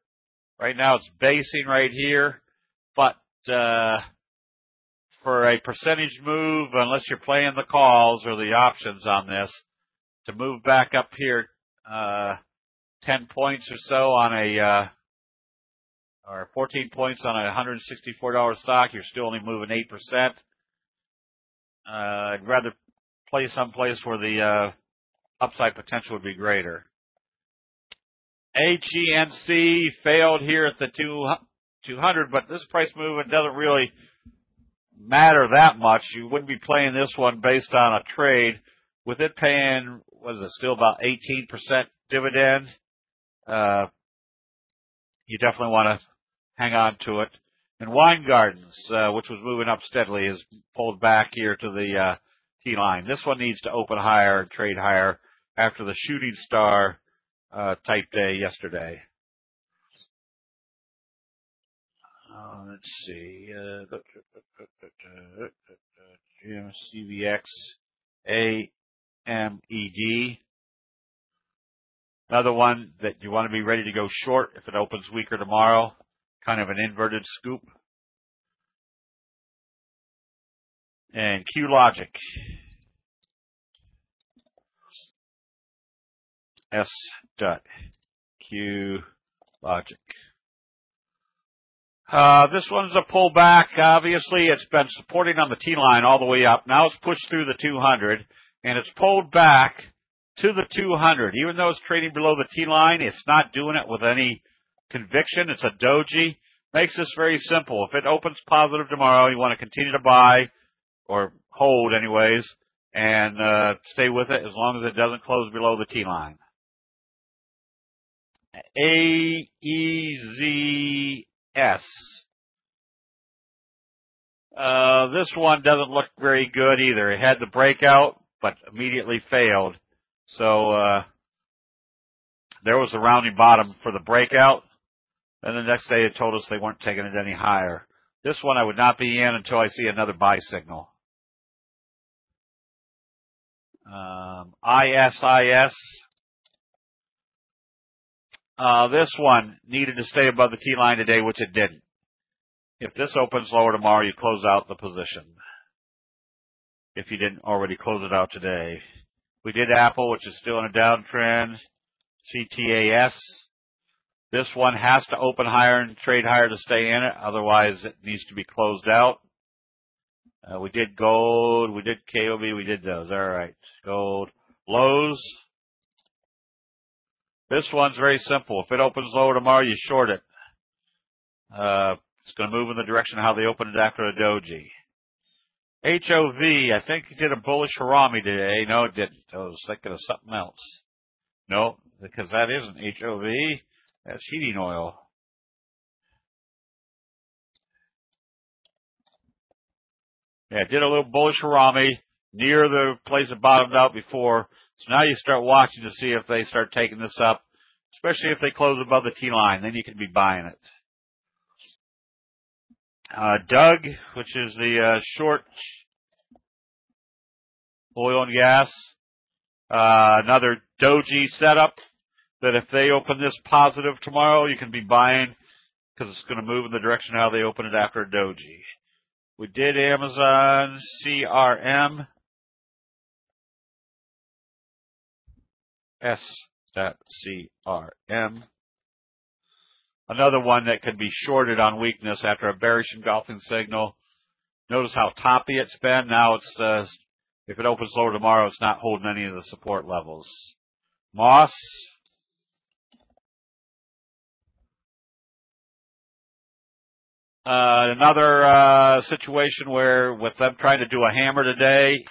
A: Right now it's basing right here, but for a percentage move, unless you're playing the calls or the options on this, to move back up here 10 points or so on a or 14 points on a $164 stock. You're still only moving 8%. I'd rather play someplace where the upside potential would be greater. HENC failed here at the 200, but this price movement doesn't really matter that much. You wouldn't be playing this one based on a trade. With it paying, what is it, still about 18% dividend, you definitely want to hang on to it. And Wine Gardens, which was moving up steadily, is pulled back here to the T-line. This one needs to open higher and trade higher after the shooting star type day yesterday. Let's see. CVX AMED. Another one that you want to be ready to go short if it opens weaker tomorrow. Kind of an inverted scoop. And QLogic. S.QLogic. This one's a pullback. Obviously, it's been supporting on the T-line all the way up. Now it's pushed through the 200, and it's pulled back to the 200. Even though it's trading below the T-line, it's not doing it with any conviction. It's a doji. Makes this very simple. If it opens positive tomorrow, you want to continue to buy, or hold anyways, and stay with it as long as it doesn't close below the T-line. AEZS. This one doesn't look very good either. It had the breakout, but immediately failed. So there was a rounding bottom for the breakout, and the next day it told us they weren't taking it any higher. This one I would not be in until I see another buy signal. ISIS. This one needed to stay above the T-line today, which it didn't. If this opens lower tomorrow, you close out the position. If you didn't already close it out today. We did Apple, which is still in a downtrend. CTAS. This one has to open higher and trade higher to stay in it. Otherwise, it needs to be closed out. We did gold. We did KOB. We did those. All right. Gold. Lowe's. This one's very simple. If it opens lower tomorrow, you short it. It's going to move in the direction of how they opened it after a doji. HOV, I think it did a bullish Harami today. No, it didn't. I was thinking of something else. No, because that isn't HOV. That's heating oil. Yeah, it did a little bullish Harami near the place it bottomed out before. So now you start watching to see if they start taking this up, especially if they close above the T-line. Then you can be buying it. Doug, which is the short oil and gas, another doji setup that if they open this positive tomorrow, you can be buying because it's going to move in the direction how they open it after a doji. We did Amazon CRM. S.CRM. Another one that can be shorted on weakness after a bearish engulfing signal. Notice how toppy it's been. Now it's, if it opens lower tomorrow, it's not holding any of the support levels. Moss. Another situation where with them trying to do a hammer today,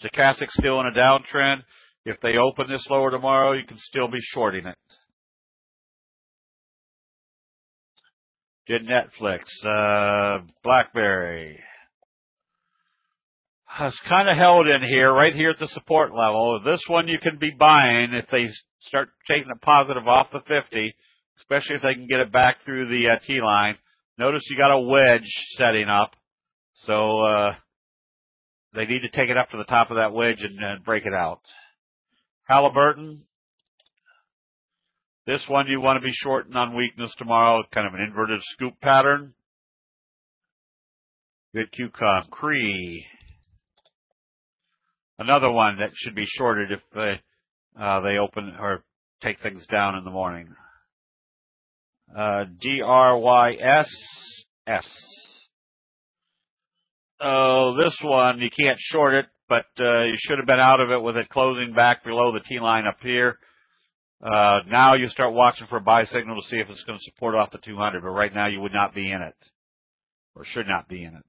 A: stochastic's still in a downtrend. If they open this lower tomorrow, you can still be shorting it. Did Netflix, BlackBerry. It's kind of held in here, right here at the support level. This one you can be buying if they start taking it positive off the 50, especially if they can get it back through the T-line. Notice you got a wedge setting up, so they need to take it up to the top of that wedge and break it out. Halliburton. This one you want to be shorting on weakness tomorrow, kind of an inverted scoop pattern. Good QCOM. Cree. Another one that should be shorted if they open or take things down in the morning. DRYSS. Oh, this one, you can't short it, but you should have been out of it with it closing back below the T-line up here. Now you start watching for a buy signal to see if it's going to support off the 200, but right now you would not be in it, or should not be in it.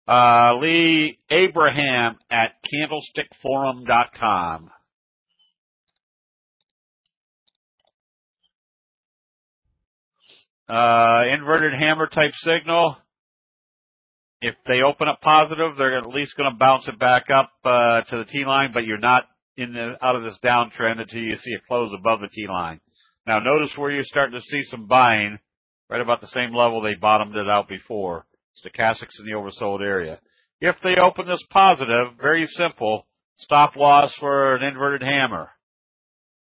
A: Lee Abraham at candlestickforum.com. Inverted hammer type signal. If they open up positive, they're at least going to bounce it back up to the T-line, but you're not out of this downtrend until you see it close above the T-line. Now notice where you're starting to see some buying right about the same level they bottomed it out before. Stochastics in the oversold area. If they open this positive, very simple, stop loss for an inverted hammer.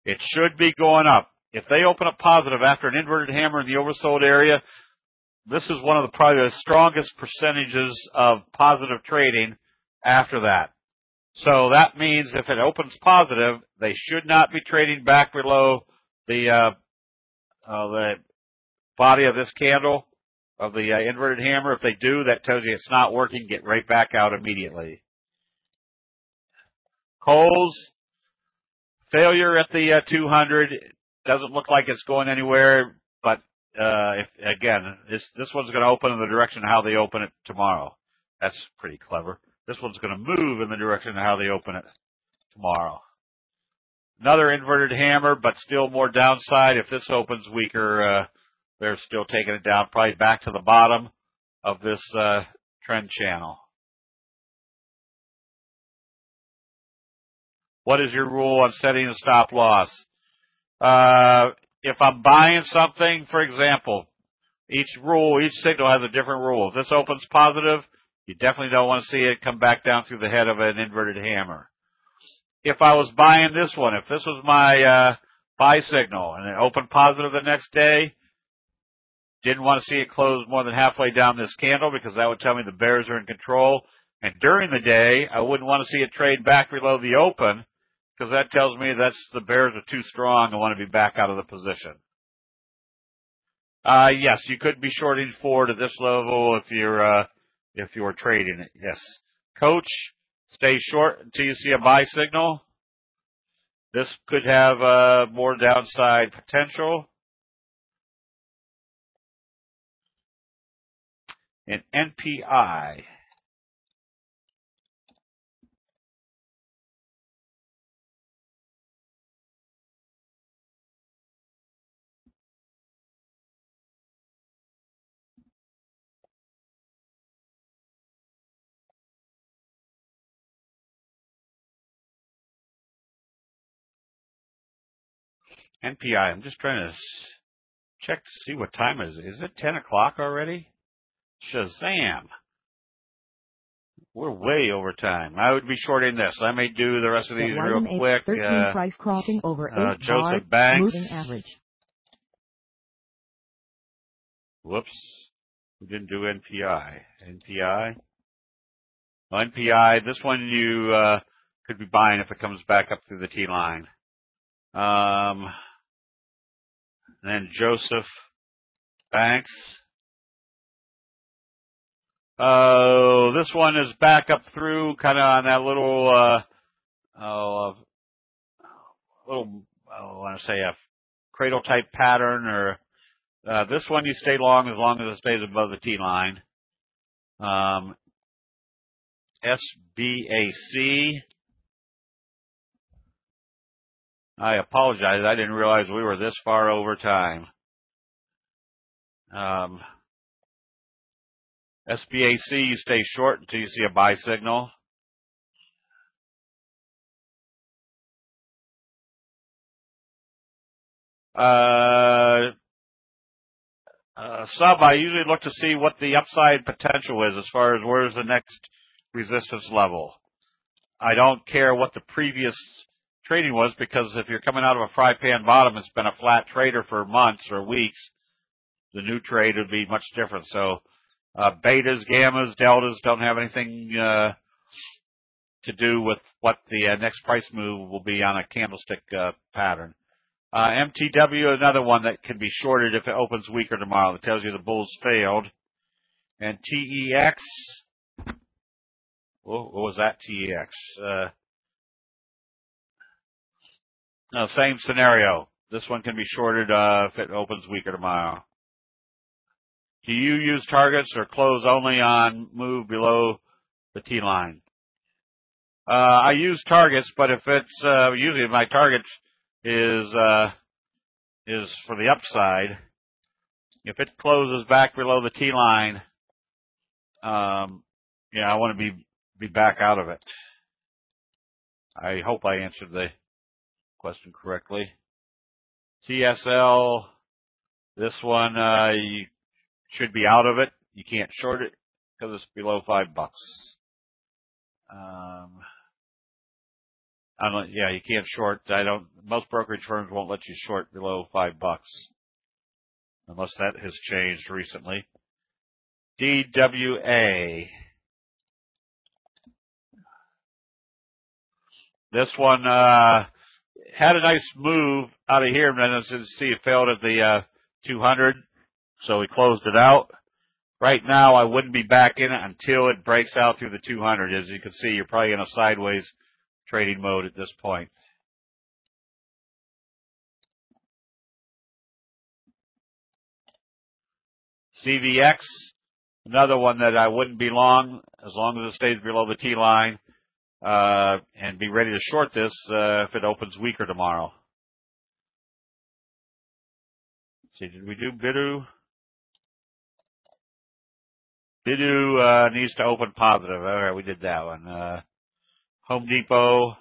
A: It should be going up. If they open up positive after an inverted hammer in the oversold area, this is one of the probably the strongest percentages of positive trading after that. So that means if it opens positive, they should not be trading back below the body of this candle of the inverted hammer. If they do, that tells you it's not working. Get right back out immediately. Coles, failure at the 200. Doesn't look like it's going anywhere, but if again, this one's going to open in the direction of how they open it tomorrow. That's pretty clever. This one's going to move in the direction of how they open it tomorrow. Another inverted hammer, but still more downside. If this opens weaker, they're still taking it down, probably back to the bottom of this trend channel. What is your rule on setting a stop loss? If I'm buying something, for example, each signal has a different rule. If this opens positive, you definitely don't want to see it come back down through the head of an inverted hammer. If I was buying this one, if this was my buy signal and it opened positive the next day, didn't want to see it close more than halfway down this candle because that would tell me the bears are in control. And during the day, I wouldn't want to see it trade back below the open because that tells me the bears are too strong and want to be back out of the position. Yes, you could be shorting forward at this level if you're trading it. Yes. Coach, stay short until you see a buy signal. This could have more downside potential. And NPI. NPI, I'm just trying to check to see what time it is. Is it 10 o'clock already? Shazam. We're way over time. I would be shorting this. I may do the rest of these real quick.
B: 13 price crossing over 8
A: Joseph Banks.
B: moving average.
A: Whoops. We didn't do NPI. NPI. Well, NPI, this one you could be buying if it comes back up through the T line. Then Joseph Banks. This one is back up through kind of on that little, I want to say a cradle type pattern, or this one you stay long as it stays above the T line. SBAC. I apologize. I didn't realize we were this far over time. SBAC, you stay short until you see a buy signal. Sub, I usually look to see what the upside potential is as far as where's the next resistance level. I don't care what the previous trading was, because if you're coming out of a fry pan bottom, it's been a flat trader for months or weeks, the new trade would be much different. So betas, gammas, deltas don't have anything to do with what the next price move will be on a candlestick pattern. MTW, another one that can be shorted if it opens weaker tomorrow. That tells you the bulls failed. And TEX, what was that, TEX? No, same scenario. This one can be shorted if it opens weaker tomorrow. Do you use targets or close only on move below the T line? I use targets, but if it's usually my target is for the upside. If it closes back below the T line, yeah, I want to be back out of it. I hope I answered the question correctly. TSL, this one you should be out of it. You can't short it because it's below $5. Yeah, you can't short. Most brokerage firms won't let you short below $5 unless that has changed recently. DWA. This one had a nice move out of here, and then as you see, it failed at the 200, so we closed it out. Right now, I wouldn't be back in it until it breaks out through the 200. As you can see, you're probably in a sideways trading mode at this point. CVX, another one that I wouldn't be long as it stays below the T line, and be ready to short this if it opens weaker tomorrow. Let's see, did we do BIDU? BIDU needs to open positive. All right, we did that one. Home Depot.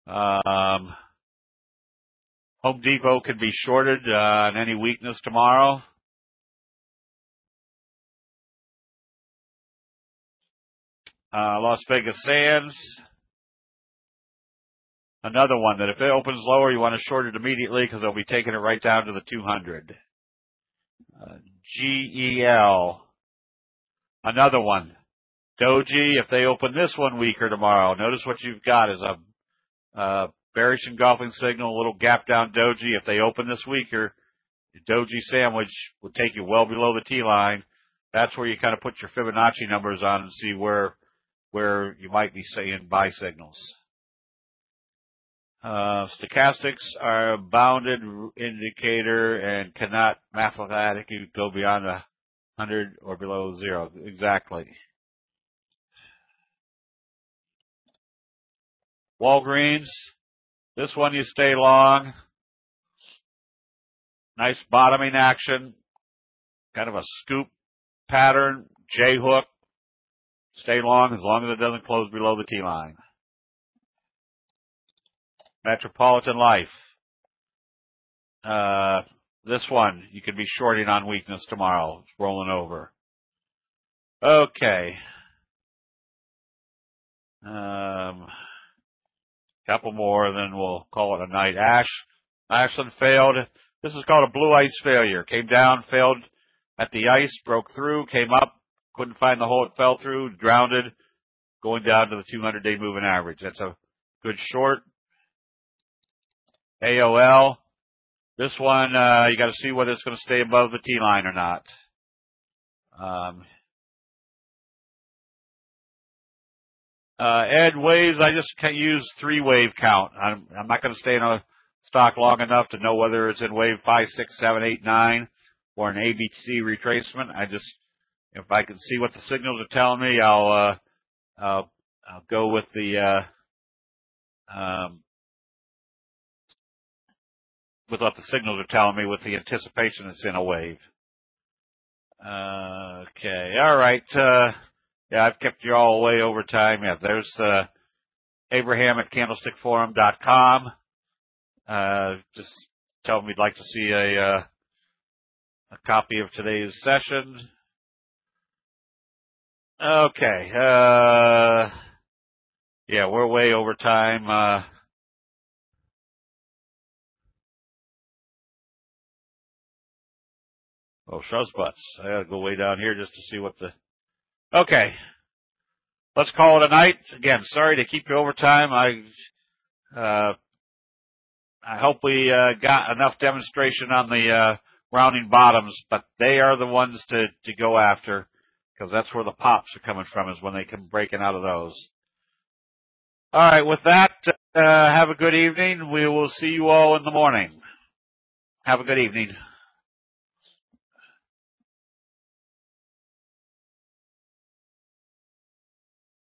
A: Home Depot can be shorted on any weakness tomorrow. Las Vegas Sands. Another one that if it opens lower, you want to short it immediately because they'll be taking it right down to the 200. GEL. Another one. Doji, if they open this one weaker tomorrow, notice what you've got is a bearish engulfing signal, a little gap down Doji. If they open this weaker, the Doji sandwich will take you well below the T line. That's where you kind of put your Fibonacci numbers on and see where you might be seeing buy signals. Stochastics are a bounded indicator and cannot mathematically go beyond 100 or below 0. Exactly. Walgreens, this one you stay long. Nice bottoming action. Kind of a scoop pattern, J-hook. Stay long as it doesn't close below the T line. Metropolitan Life. This one, you can be shorting on weakness tomorrow. It's rolling over. Okay. Couple more, then we'll call it a night. Ashland failed. This is called a blue ice failure. Came down, failed at the ice, broke through, came up, couldn't find the hole it fell through, drowned, going down to the 200-day moving average. That's a good short. AOL. This one, you got to see whether it's going to stay above the T line or not. Ed waves, I just can't use 3-wave count. I'm not going to stay in a stock long enough to know whether it's in wave 5, 6, 7, 8, 9 or an ABC retracement. If I can see what the signals are telling me, I'll go with the with what the signals are telling me with the anticipation it's in a wave. Okay, all right. Yeah, I've kept you all way over time. Yeah, there's Abraham at candlestickforum.com. Just tell them you'd like to see a copy of today's session. Okay. Yeah, we're way over time. Oh, shuz butts. I gotta go way down here just to see what the... Okay. Let's call it a night. Again, sorry to keep you over time. I hope we got enough demonstration on the rounding bottoms, but they are the ones to go after, because that's where the pops are coming from, is when they come breaking out of those. All right, with that, have a good evening. We will see you all in the morning. Have a good evening.